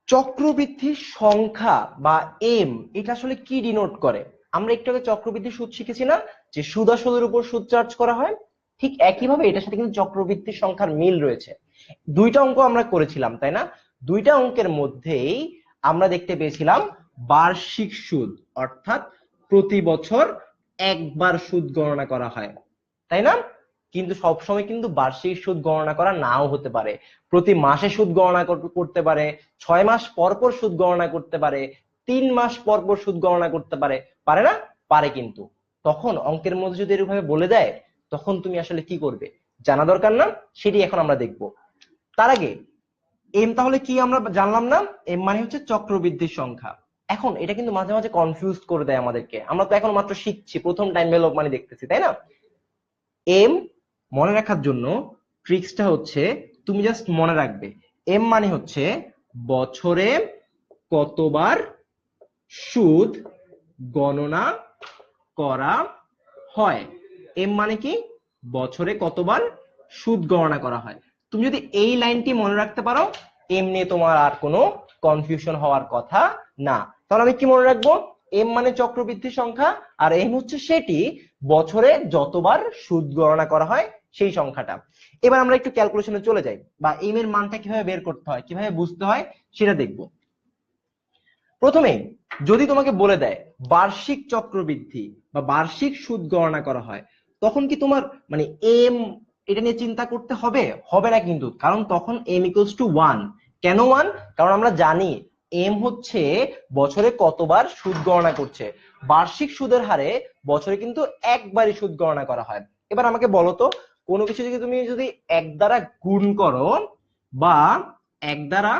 চক্রবৃদ্ধির সংখ্যা বা এম এটা আসলে কি ডিনোট করে? আমরা একটু আগে চক্রবৃদ্ধির সুদ শিখেছি না, যে সুদ আসলের উপর সুদ চার্জ করা হয়, ঠিক একইভাবে এটার সাথে কিন্তু চক্রবৃদ্ধির সংখ্যার মিল রয়েছে। দুইটা অঙ্ক আমরা করেছিলাম তাই না? দুইটা অঙ্কের মধ্যেই আমরা দেখতে পেয়েছিলাম বার্ষিক সুদ, অর্থাৎ প্রতি বছর একবার সুদ গণনা করা হয়, তাই না? কিন্তু সবসময় কিন্তু বার্ষিক সুদ গণনা করা নাও হতে পারে। প্রতি মাসে সুদ গণনা করতে পারে, 6 মাস পর পর সুদ গণনা করতে পারে, 3 মাস পর পর সুদ গণনা করতে পারে, পারে না? পারে। কিন্তু তখন অঙ্কের মধ্যে যদি এরকম ভাবে বলে দেয়, তখন তুমি আসলে কি করবে জানা দরকার না? সেটি এখন আমরা দেখব। তার আগে এম তাহলে কি আমরা জানলাম না? এম মানে হচ্ছে চক্রবৃদ্ধির সংখ্যা। এখন এটা কিন্তু মাঝে মাঝে কনফিউজ করে দেয় আমাদেরকে, আমরা তো এখন মাত্র শিখছি, প্রথম টাইম ভ্যালু অফ মানি দেখতেছি, তাই না? এম মনে রাখার জন্য ট্রিক্সটা হচ্ছে তুমি জাস্ট মনে রাখবে এম মানে হচ্ছে বছরে কতবার সুদ গণনা করা হয়। এম মানে কি? বছরে কতবার সুদ গণনা করা হয়। তুমি যদি এই লাইনটি মনে রাখতে পারো, এম নিয়ে তোমার আর কোনো কনফিউশন হওয়ার কথা না। তাহলে আমি কি মনে রাখবো? এম মানে চক্রবৃদ্ধির সংখ্যা, আর এম হচ্ছে সেটি বছরে যতবার সুদ গণনা করা হয় সেই সংখ্যাটা। এবার আমরা একটু ক্যালকুলেশনে চলে যাই, বা এম এর মানটা কিভাবে বের করতে হয়, কিভাবে বুঝতে হয় সেটা দেখব। প্রথমে যদি তোমাকে বলে দেয় বার্ষিক চক্রবৃদ্ধি বা বার্ষিক সুদ গণনা করা হয়, তখন কি তোমার মানে এম এটা নিয়ে চিন্তা করতে হবে? হবে না কিন্তু, কারণ তখন এম ইকুয়ালস টু 1। কেন 1? কারণ আমরা জানি এম হচ্ছে বছরে কতবার সুদ গণনা করছে। বার্ষিক সুদের হারে বছরে কিন্তু একবারই সুদ গণনা করা হয়। এবার আমাকে বলো তো, কোনো কিছু তুমি যদি 1 দ্বারা গুণ করো বা 1 দ্বারা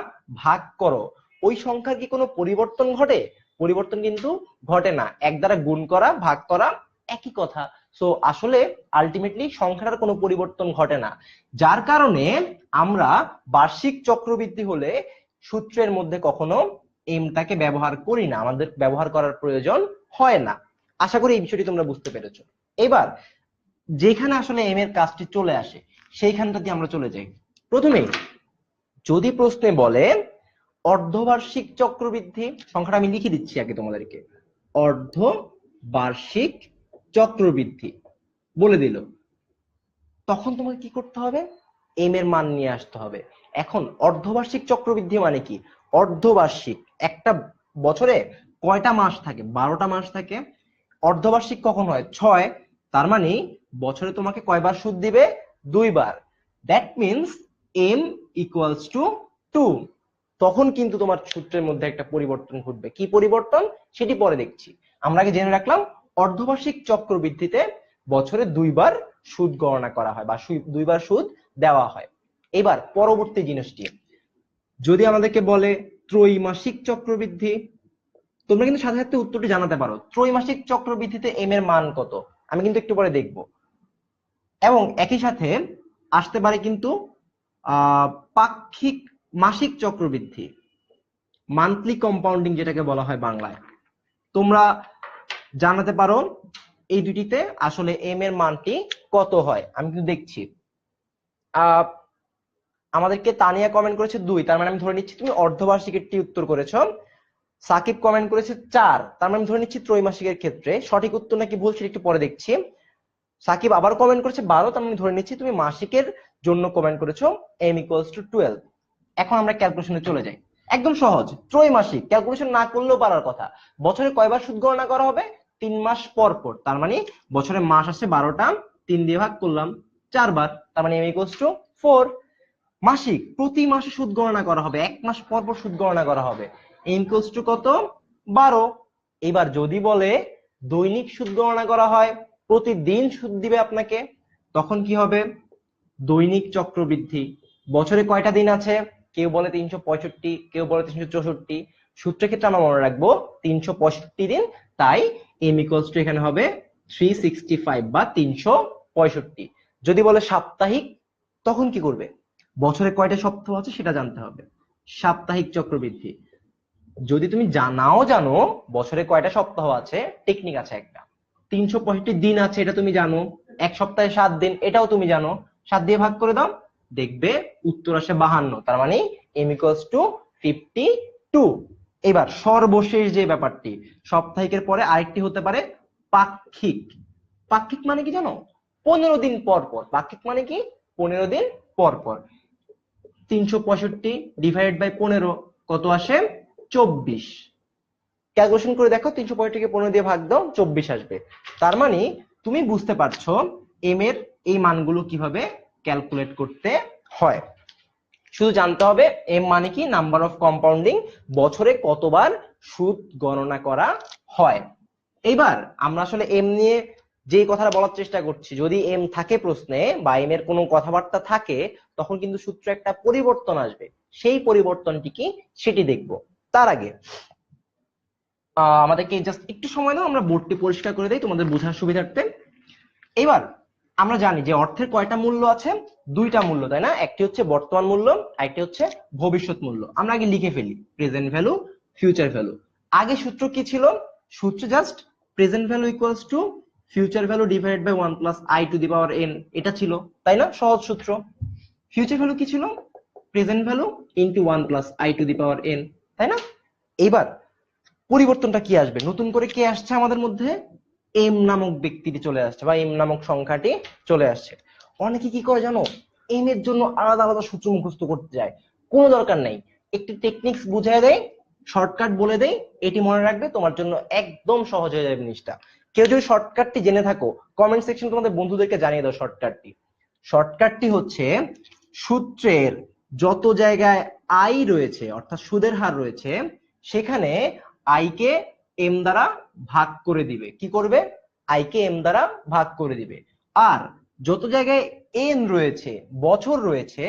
ভাগ করো, ওই সংখ্যার কি কোনো পরিবর্তন ঘটে? পরিবর্তন কিন্তু ঘটে না। 1 দ্বারা গুণ করা ভাগ করা একই কথা। সো আসলে আলটিমেটলি সংখ্যাটার কোনো পরিবর্তন ঘটে না, যার কারণে আমরা বার্ষিক চক্রবৃদ্ধি হলে সূত্রের মধ্যে কখনো এমটাকে ব্যবহার করি না, আমাদের ব্যবহার করার প্রয়োজন হয় না। আশা করি এই বিষয়টি তোমরা বুঝতে পেরেছো। এবার যেখানে আসলে এম এর কাজটি চলে আসে সেইখানটাতে আমরা চলে যাই। প্রথমে যদি প্রশ্নে বলে অর্ধবার্ষিক চক্রবৃদ্ধি, সংখ্যাটা আমি লিখে দিচ্ছি আগে তোমাদেরকে, অর্ধবার্ষিক চক্রবৃদ্ধি বলে দিল, তখন তোমাকে কি করতে হবে? এম এর মান নিয়ে আসতে হবে। এখন অর্ধবার্ষিক চক্রবৃদ্ধি মানে কি? অর্ধবার্ষিক, একটা বছরে কয়টা মাস থাকে? 12টা মাস থাকে। অর্ধবার্ষিক কখন হয়? 6। তার মানে বছরে তোমাকে কয়বার সুদ দিবে? 2 বার। That means M equals to 2। তখন কিন্তু তোমার সূত্রের মধ্যে একটা পরিবর্তন ঘটবে। কি পরিবর্তন সেটি পরে দেখছি, আমরা আগে জেনে রাখলাম অর্ধবার্ষিক চক্রবৃদ্ধিতে বছরে 2 বার সুদ গণনা করা হয় বা 2 বার সুদ দেওয়া হয়। এবার পরবর্তী জিনিসটি যদি আমাদেরকে বলে ত্রৈমাসিক চক্রবৃদ্ধি, তোমরা কিন্তু সাথে সাথে উত্তরটি জানাতে পারো ত্রৈমাসিক চক্রবৃদ্ধিতে এম এর মান কত, আমি কিন্তু একটু পরে দেখব। এবং একই সাথে আসতে পারে কিন্তু পাক্ষিক মাসিক চক্রবৃদ্ধি, মান্থলি কম্পাউন্ডিং যেটাকে বলা হয় বাংলায়। তোমরা জানাতে পারো এই দুটিতে আসলে এম এর মানটি কত হয়। আমি কিন্তু দেখছি আমাদেরকে তানিয়া কমেন্ট করেছে 2, তার মানে আমি ধরে নিচ্ছি তুমি অর্ধবার্ষিকেরটি উত্তর করেছো। সাকিব কমেন্ট করেছে 4, তার মানে আমি ধরে নিচ্ছি ত্রৈমাসিকের ক্ষেত্রে। সঠিক উত্তর নাকি ভুল সেটা একটু পরে দেখছি। সাকিব আবার কমেন্ট করেছে 12, তার মানে ধরে নিচ্ছি তুমি মাসিকের জন্য কমেন্ট করেছো m ইকুয়ালস টু 12। এখন আমরা ক্যালকুলেশনে চলে যাই। একদম সহজ, ত্রৈমাসিক ক্যালকুলেশন না করলেও পারার কথা। বছরে কয়বার সুদ গণনা করা হবে? 3 মাস পর পর। তার মানে বছরে মাস আসে 12টা, 3 দিয়ে ভাগ করলাম 4 বার, তার মানে m ইকুয়ালস টু 4। মাসিক প্রতি মাসে সুদ গণনা করা হবে, 1 মাস পর পর সুদ গণনা করা হবে। m ইকুয়ালস টু কত? 12। এবার যদি বলে দৈনিক সুদ গণনা করা হয়, প্রতিদিন সুদ দিবে আপনাকে, তখন কি হবে? দৈনিক চক্রবৃদ্ধি। বছরে কয়টা দিন আছে? কেউ বলে 365, কেউ বলে 364। সূত্রের ক্ষেত্রে আমরা মনে রাখবো 365 দিন, তাই m ইকুয়ালস টু এখানে হবে 365 বা 365। যদি বলে সাপ্তাহিক, তখন কি করবে? বছরে কয়টা সপ্তাহ আছে সেটা জানতে হবে, সাপ্তাহিক চক্রবৃদ্ধি। যদি তুমি নাও জানো বছরে কয়টা সপ্তাহ আছে, টেকনিক আছে একটা, 365 দিন আছে এটা তুমি জানো, এক সপ্তাহে 7 দিন এটাও তুমি জানো, 7 দিয়ে ভাগ করে দাও, দেখবে উত্তর আসে 52। তার মানে m ইকুয়ালস টু 52। এবার সর্বশেষ যে ব্যাপারটি, সাপ্তাহিকের পরে আরেকটি হতে পারে পাক্ষিক। পাক্ষিক মানে কি জানো? 15 দিন পর পর। পাক্ষিক মানে কি? 15 দিন পর পর। 365 ডিভাইডেড বাই 15 কত আসে? 24। ক্যালকুলেশন করে দেখো, 365 কে 15 দিয়ে ভাগ দাও, 24 আসবে। তার মানে তুমি বুঝতে পারছো এম এর এই মানগুলো কিভাবে ক্যালকুলেট করতে হয়। শুধু জানতে হবে এম মানে কি? নাম্বার অফ কম্পাউন্ডিং, বছরে কতবার সুদ গণনা করা হয়। এইবার আমরা আসলে এম নিয়ে যে কথাটা বলার চেষ্টা করছি, যদি এম থাকে প্রশ্নে বা এম এর কোনো কথাবার্তা থাকে, তখন কিন্তু সূত্রে একটা পরিবর্তন আসবে। সেই পরিবর্তনটি কি সেটি দেখব। তার আগে আমাদেরকে জাস্ট একটু সময় দাও, আমরা বোর্ডটি পরিষ্কার করে দেই তোমাদের বোঝার সুবিধার্থে। এবার আমরা জানি যে অর্থের কয়টা মূল্য আছে? দুইটা মূল্য, তাই না? একটি হচ্ছে বর্তমান মূল্য, আরেকটি হচ্ছে ভবিষ্যৎ মূল্য। আমরা আগে লিখে ফেলি প্রেজেন্ট ভ্যালু, ফিউচার ভ্যালু। আগে সূত্র কি ছিল? সূত্র just present value equals to future value divided by 1 plus i to the power n, এটা ছিল, তাই না? সহজ সূত্র। ফিউচার ভ্যালু কি ছিল? Present value into 1 plus i to the power N, তাই না? এইবার পরিবর্তনটা কি আসবে? নতুন করে কে আসছে আমাদের মধ্যে? এম নামক ব্যক্তিটি চলে আসছে বা এম নামক সংখ্যাটি চলে আসছে। অনেকে কি করে জানো? এম এর জন্য আলাদা আলাদা সূত্র মুখস্থ করতে যায়, কোনো দরকার নেই। একটি টেকনিক্স বুঝিয়ে দেয়, শর্টকাট বলে দেয়, এটি মনে রাখবে, তোমার জন্য একদম সহজ হয়ে যাবে জিনিসটা। কেউ যদি শর্টকাটটি জেনে থাকো, কমেন্ট সেকশন তোমাদের বন্ধুদেরকে জানিয়ে দাও শর্টকাটটি। শর্টকাটটি হচ্ছে সূত্রের যত জায়গায় আই রয়েছে অর্থাৎ সুদের হার রয়েছে, সেখানে আই কে এম দ্বারা ভাগ করে দিবে। কি করবে? আই কে এম দ্বারা ভাগ করে দিবে। আর যত জায়গায় এন রয়েছে, বছর রয়েছে,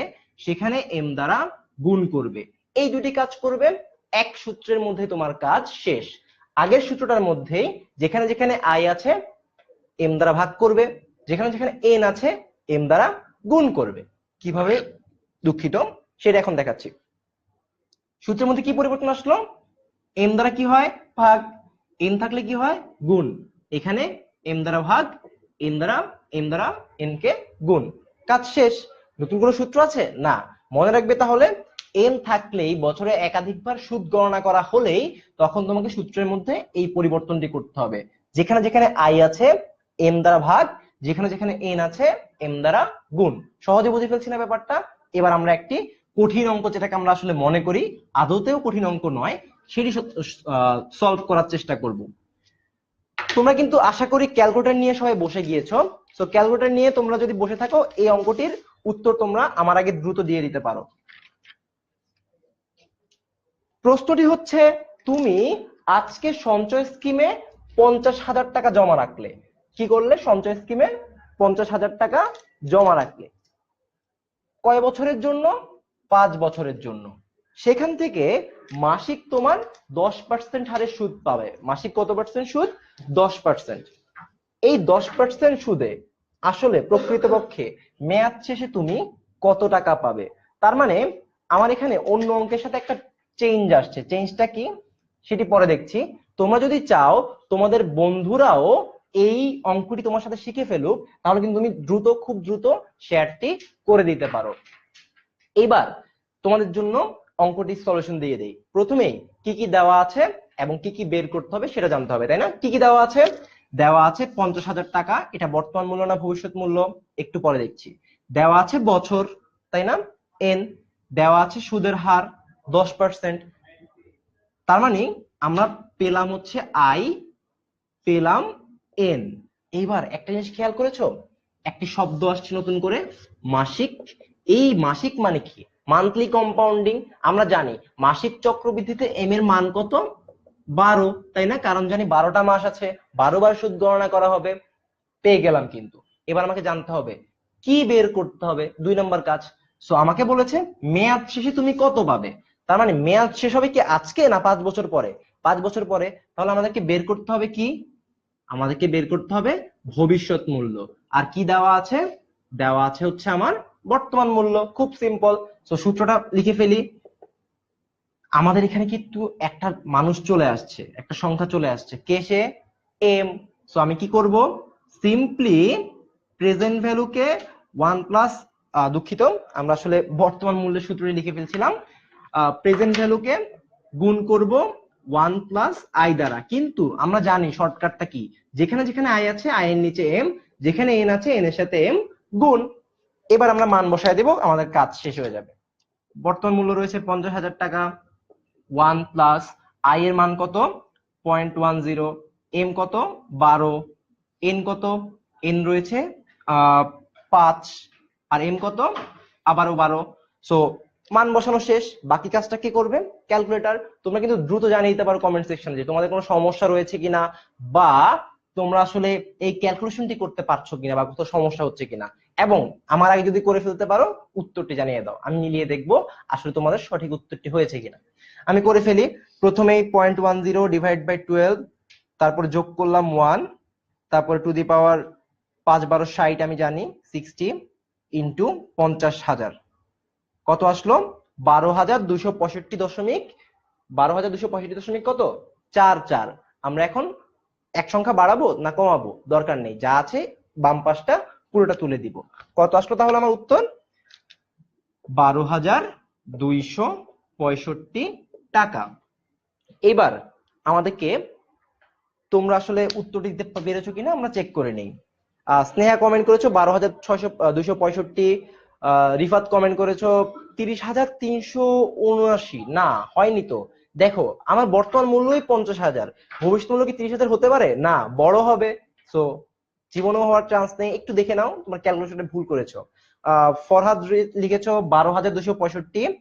সেখানে এম দ্বারা গুণ করবে। এই দুটি কাজ করবে, এক সূত্রের মধ্যে তোমার কাজ শেষ। আগের সূত্রটার মধ্যে যেখানে যেখানে আই আছে এম দ্বারা ভাগ করবে, যেখানে যেখানে এন আছে এম দ্বারা গুণ করবে। কিভাবে? দুঃখিত, সেটা এখন দেখাচ্ছি। সূত্রের মধ্যে কি পরিবর্তন আসলো? এম দ্বারা কি হয়? ভাগ। এন থাকলে কি হয়? গুণ। এখানে এম দ্বারা ভাগ, এম দ্বারা এন কে গুণ। কাজ শেষ। নতুন কোনো সূত্র আছে? না। মনে রাখবে তাহলে, এম থাকলেই, বছরে একাধিকবার সুদ গণনা করা হলেই, তখন তোমাকে সূত্রের মধ্যে এই পরিবর্তনটি করতে হবে। যেখানে যেখানে আই আছে এম দ্বারা ভাগ, যেখানে যেখানে এন আছে এম দ্বারা গুণ। সহজে বুঝে ফেলছি না ব্যাপারটা? এবার আমরা একটি কঠিন অঙ্ক, যেটাকে আমরা আসলে মনে করি আদতেও কঠিন অঙ্ক নয়, সেটি সলভ করার চেষ্টা করব। তোমরা কিন্তু আশা করি ক্যালকুলেটর নিয়ে সবাই বসে গিয়েছো। তো ক্যালকুলেটর নিয়ে তোমরা যদি বসে থাকো, এই অঙ্কটির উত্তর তোমরা আমার আগে দ্রুত দিয়ে দিতে পারো। প্রশ্নটি হচ্ছে, তুমি আজকে সঞ্চয় স্কিমে 50,000 টাকা জমা রাখলে। কি করলে? সঞ্চয় স্কিমে 50,000 টাকা জমা রাখলে। কয় বছরের জন্য? 5 বছরের জন্য। সেখান থেকে মাসিক তোমার 10% হারে সুদ পাবে। মাসিক কত পার্সেন্ট সুদ? 10%। এই 10% সুদে আসলে প্রকৃতপক্ষে মেয়াদ শেষে তুমি কত টাকা পাবে? তার মানে আমার এখানে অন্য অঙ্কের সাথে একটা চেঞ্জ আসছে। চেঞ্জটা কি সেটি পরে দেখছি। তোমরা যদি চাও তোমাদের বন্ধুরাও এই অঙ্কটি তোমার সাথে শিখে ফেলুক, তাহলে কিন্তু তুমি খুব দ্রুত শেয়ারটি করে দিতে পারো। এবার তোমাদের জন্য অঙ্কটি সলিউশন দিয়ে দেই। প্রথমেই কি কি দেওয়া আছে এবং কি কি বের করতে হবে সেটা জানতে হবে, তাই না? কি কি দেওয়া আছে? দেওয়া আছে 50,000 টাকা, এটা বর্তমান মূল্য না ভবিষ্যৎ মূল্য একটু পরে দেখছি। দেওয়া আছে বছর, তাই না? এন। দেওয়া আছে সুদের হার 10%। তার মানে আমরা পেলাম হচ্ছে আই, পেলাম এন। এইবার একটা জিনিস খেয়াল করেছো, একটি শব্দ আসছে নতুন করে, মাসিক। এই মাসিক মানে কি? Monthly compounding. আমরা জানি মাসিক চক্রবৃদ্ধিতে এম এর মান কত? 12, তাই না? কারণ জানি 12টা মাস আছে, 12 বার সুদ গণনা করা হবে। পেয়ে গেলাম। কিন্তু এবার আমাকে জানতে হবে কি বের করতে হবে, 2 নম্বর কাজ। সো আমাকে বলেছে মেয়াদ শেষে তুমি কত পাবে। তার মানে মেয়াদ শেষ হবে কি আজকে না 5 বছর পরে? 5 বছর পরে। তাহলে আমাদেরকে বের করতে হবে কি? আমাদেরকে বের করতে হবে ভবিষ্যৎ মূল্য। আর কি দেওয়া আছে? দেওয়া আছে হচ্ছে আমার বর্তমান মূল্য। খুব সিম্পল। সো সূত্রটা লিখে ফেলি। আমাদের এখানে কিন্তু একটা মানুষ চলে আসছে, একটা সংখ্যা চলে আসছে, কে সে? এম। সো আমি কি করব? সিম্পলি প্রেজেন্ট ভ্যালুকে 1 প্লাস, দুঃখিত, আমরা আসলে বর্তমান মূল্যের সূত্রটি লিখে ফেলছিলাম। প্রেজেন্ট ভ্যালুকে গুণ করব 1 প্লাস আই দ্বারা। কিন্তু আমরা জানি শর্টকাটটা কি, যেখানে যেখানে আই আছে আই এর নিচে এম, যেখানে এন আছে এন এর সাথে এম গুণ। এবার আমরা মান বসায় দেব, আমাদের কাজ শেষ হয়ে যাবে। বর্তমান মূল্য রয়েছে 50,000 টাকা। 1 প্লাস আই এর মান কত? 0.10। এম কত? 12। এন কত? এন রয়েছে 5। আর এম কত? আবারও 12। সো মান বসানো শেষ। বাকি কাজটা কি করবে? ক্যালকুলেটর। তোমরা কিন্তু দ্রুত জানিয়ে দিতে পারো কমেন্ট সেকশনে যে তোমাদের কোনো সমস্যা রয়েছে কিনা, বা তোমরা আসলে এই ক্যালকুলেশনটি করতে পারছো কিনা, বা কোথাও সমস্যা হচ্ছে কিনা। এবং আমার আগে যদি করে ফেলতে পারো উত্তরটি জানিয়ে দাও, আমি মিলিয়ে দেখবো আসলে তোমাদের সঠিক উত্তরটি হয়েছে কিনা। আমি করে ফেলি। প্রথমেই 0.10 ডিভাইড বাই 12, তারপর যোগ করলাম 1, তারপরে টু দি পাওয়ার 5 12 60, আমি জানি 60 ইন্টু 50,000 কত আসলো? 12,265 দশমিক, 12,265 দশমিক কত? 44। আমরা এখন এক সংখ্যা বাড়াবো না কমাবো দরকার নেই, যা আছে বাম পাশটা পুরোটা তুলে দিব। কত আসলো তাহলে আমার উত্তর? 12,265 টাকা। এবার আমাদেরকে, তোমরা আসলে উত্তরটি দিতে পেরেছো কিনা আমরা চেক করে নেই। স্নেহা কমেন্ট করেছো 12,265। রিফাত কমেন্ট করেছো 30,379। না, হয়নি তো। দেখো আমার বর্তমান মূল্যই 50,000, ভবিষ্যৎ মূল্য কি 30,000 হতে পারে? না, বড় হবে। সো জীবনেও হওয়ার চান্স নেই। একটু দেখে নাও, তোমার ক্যালকুলেশনে ভুল করেছো। ফরহাদ লিখেছো 12,265।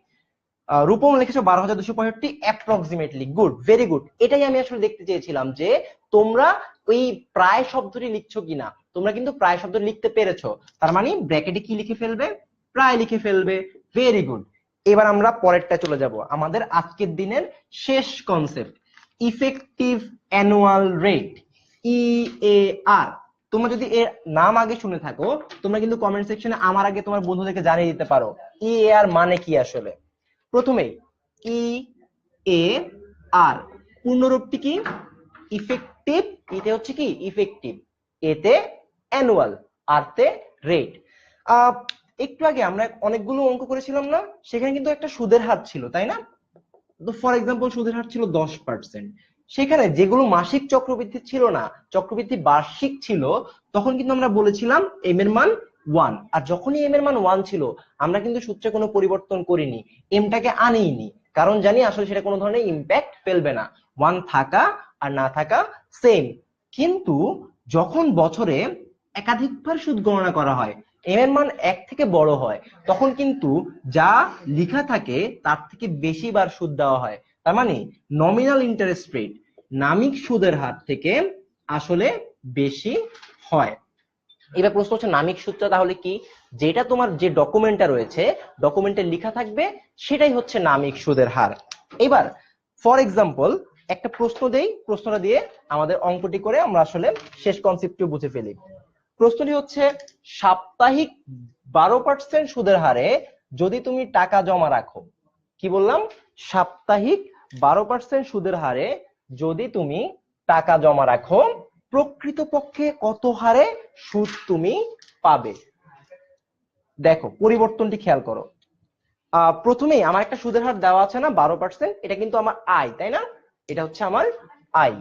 রূপম লিখেছো 12,265 অ্যাপ্রক্সিমেটলি। Good, very good. এটাই আমি আসলে দেখতে চেয়েছিলাম যে তোমরা ওই প্রায় শব্দটি লিখছো কিনা। তোমরা কিন্তু প্রায় শব্দ লিখতে পেরেছো, তার মানে ব্র্যাকেটে কি লিখে ফেলবে? প্রায় লিখে ফেলবে। Very good. এবার আমরা পরেরটা চলে যাব, আমাদের আজকের দিনের শেষ concept, effective annual rate, EAR. তোমরা যদি এর নাম আগে শুনে থাকো, তোমরা কিন্তু কমেন্ট সেকশনে আমার আগে তোমার বন্ধুদেরকে জানিয়ে দিতে পারো ইএআর মানে কি আসলে। প্রথমেই ই এ আর পূর্ণরূপটি কি? ইফেক্টিভ। ইতে হচ্ছে কি? ইফেক্টিভ। এতে অ্যানুয়াল, আর তে রেট। একটু আগে আমরা অনেকগুলো অঙ্ক করেছিলাম না, সেখানে কিন্তু একটা সুদের হার ছিল, তাই না? তো ফর এক্সাম্পল সুদের হার ছিল 10%। সেখানে যেগুলো মাসিক চক্রবৃদ্ধি ছিল না, চক্রবৃদ্ধি বার্ষিক ছিল, তখন কিন্তু আমরা বলেছিলাম এম এর মান 1। আর যখনই এম এর মান 1 ছিল, আমরা কিন্তু সূত্রে কোনো পরিবর্তন করিনি, এমটাকে আনিনি, কারণ জানি আসলে সেটা কোনো ধরনের ইম্প্যাক্ট ফেলবে না। 1 থাকা আর না থাকা সেম। কিন্তু যখন বছরে একাধিকবার সুদ গণনা করা হয়, এম এর মান 1 থেকে বড় হয়, তখন কিন্তু যা লেখা থাকে তার থেকে বেশি বার সুদ দেওয়া হয়। তার মানে নমিনাল ইন্টারেস্ট রেট, নামিক সুদের হার থেকে আসলে বেশি হয়। এবার প্রশ্ন হচ্ছে নামিক সুদটা তাহলে কি? যেটা তোমার যে ডকুমেন্টটা রয়েছে, ডকুমেন্টে লেখা থাকবে, সেটাই হচ্ছে নামিক সুদের হার। এবার ফর এক্সাম্পল একটা প্রশ্ন দেই, প্রশ্নটা দিয়ে আমাদের অঙ্কটি করে আমরা আসলে শেষ কনসেপ্টটিও বুঝে ফেলি। প্রশ্নটি হচ্ছে সাপ্তাহিক 12% সুদের হারে যদি তুমি টাকা জমা রাখো। কি বললাম? সাপ্তাহিক 12% সুদের হারে যদি তুমি টাকা জমা রাখো, প্রকৃতপক্ষে কত হারে সুদ তুমি পাবে? দেখো পরিবর্তনটি খেয়াল করো। প্রথমেই আমার একটা সুদের হার দেওয়া আছে না 12%, এটা কিন্তু আমার আয়, তাই না? এটা হচ্ছে আমার আয়।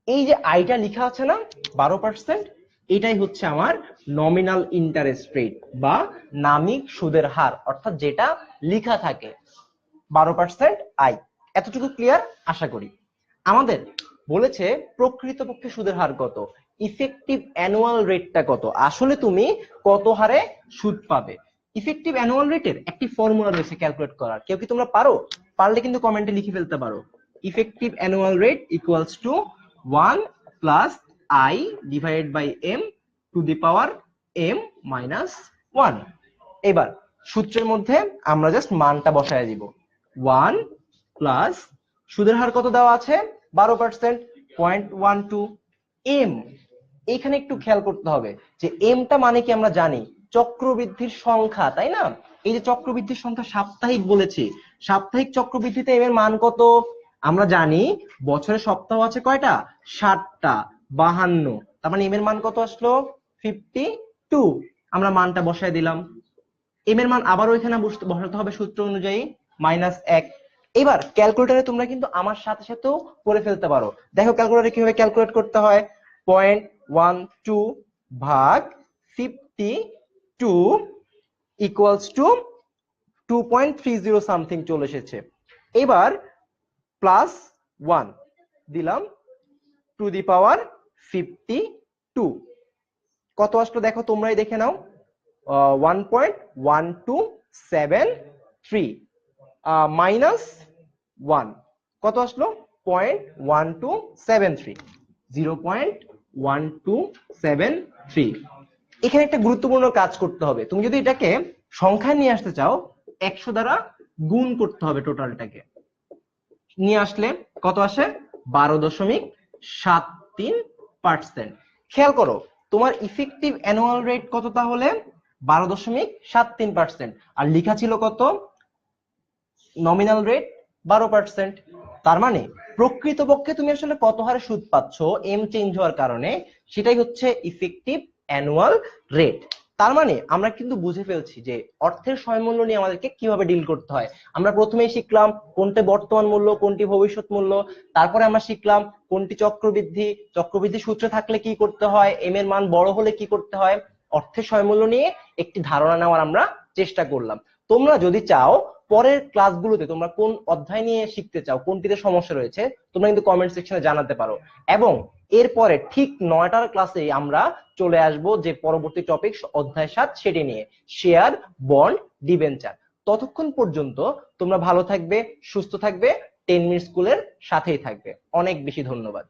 এই যে আয়টা লেখা আছে না 12%, এটাই হচ্ছে আমার নমিনাল ইন্টারেস্ট রেট বা নামিক সুদের হার, অর্থাৎ যেটা লেখা থাকে 12% আয়। এতটুকু ক্লিয়ার আশা করি। আমাদের বলেছে প্রকৃতপক্ষে সুদের হার কত, ইফেক্টিভ অ্যানুয়াল রেটটা কত, আসলে তুমি কত হারে সুদ পাবে। ইফেক্টিভ অ্যানুয়াল রেটের একটি ফর্মুলা রয়েছে ক্যালকুলেট করার, কেউ কি তোমরা পারো? পারলে কিন্তু কমেন্টে লিখে ফেলতে পারো। Effective annual rate equals to 1 plus i divided by m to the power m minus 1। এবার সূত্রের মধ্যে আমরা জাস্ট মানটা বসায় দিব। 1 প্লাস সুদের হার কত দেওয়া আছে 12%, 0.12 এম। এখানে একটু খেয়াল করতে হবে যে এমটা মানে কি আমরা জানি চক্রবৃদ্ধির সংখ্যা, তাই না? এই যে চক্রবৃদ্ধির সংখ্যা সাপ্তাহিক বলেছি, সাপ্তাহিক চক্রবৃদ্ধিতে এম এর মান কত আমরা জানি। বছরে সপ্তাহ আছে কয়টা 60টা, 52, তার মানে এম এর মান কত আসলো 52। আমরা মানটা বসায় দিলাম। এম এর মান আবারও এখানে বসাতে হবে সূত্র অনুযায়ী -1। এবার ক্যালকুলেটরে তোমরা কিন্তু আমার সাথে সাথেও করে ফেলতে পারো। দেখো ক্যালকুলেটরে কিভাবে ক্যালকুলেট করতে হয়। 0.12 ভাগ 52 ইকুয়ালস টু 2.30 সামথিং চলে এসেছে। এবার প্লাস 1 দিলাম টু দি পাওয়ার 52 কত আসলো দেখো তোমরাই দেখে নাও। 1.1273 মাইনাস 1 কত আসলো 0.1273, 0.1273। এখানে একটা গুরুত্বপূর্ণ কাজ করতে হবে। তুমি যদি এটাকে সংখ্যায় নিয়ে আসতে চাও 100 দ্বারা গুণ করতে হবে। টোটালটাকে নিয়ে আসলে কত আসে 12.73%। খেয়াল করো তোমার ইফেক্টিভ অ্যানুয়াল রেট কত তাহলে 12.73%, আর লেখা ছিল কত নমিনাল রেট 12%। তার মানে প্রকৃতপক্ষে তুমি আসলে কত হারে সুদ পাচ্ছ এম চেঞ্জ হওয়ার কারণে, সেটাই হচ্ছে ইফেক্টিভ অ্যানুয়াল রেট। তার মানে আমরা কিন্তু বুঝে ফেলছি যে অর্থের সমমূল্য নিয়ে আমাদেরকে কিভাবে ডিল করতে হয়। আমরা প্রথমেই শিখলাম কোনটি বর্তমান মূল্য, কোনটি ভবিষ্যৎ মূল্য। তারপরে আমরা শিখলাম কোনটি চক্রবৃদ্ধি, চক্রবৃদ্ধি সূত্রে থাকলে কি করতে হয়, এম এর মান বড় হলে কি করতে হয়। অর্থের সমমূল্য নিয়ে একটি ধারণা নেওয়ার আমরা চেষ্টা করলাম। তোমরা যদি চাও পরের ক্লাসগুলোতে তোমরা কোন অধ্যায় নিয়ে শিখতে চাও, কোনটিতে সমস্যা রয়েছে, তোমরা কিন্তু কমেন্ট সেকশনে জানাতে পারো। এবং এরপরে ঠিক 9টার ক্লাসে আমরা চলে আসব যে পরবর্তী টপিক অধ্যায় 7 সেটি নিয়ে, শেয়ার, বন্ড, ডিবেঞ্চার। ততক্ষণ পর্যন্ত তোমরা ভালো থাকবে, সুস্থ থাকবে, 10 মিনিট স্কুলের সাথেই থাকবে। অনেক বেশি ধন্যবাদ।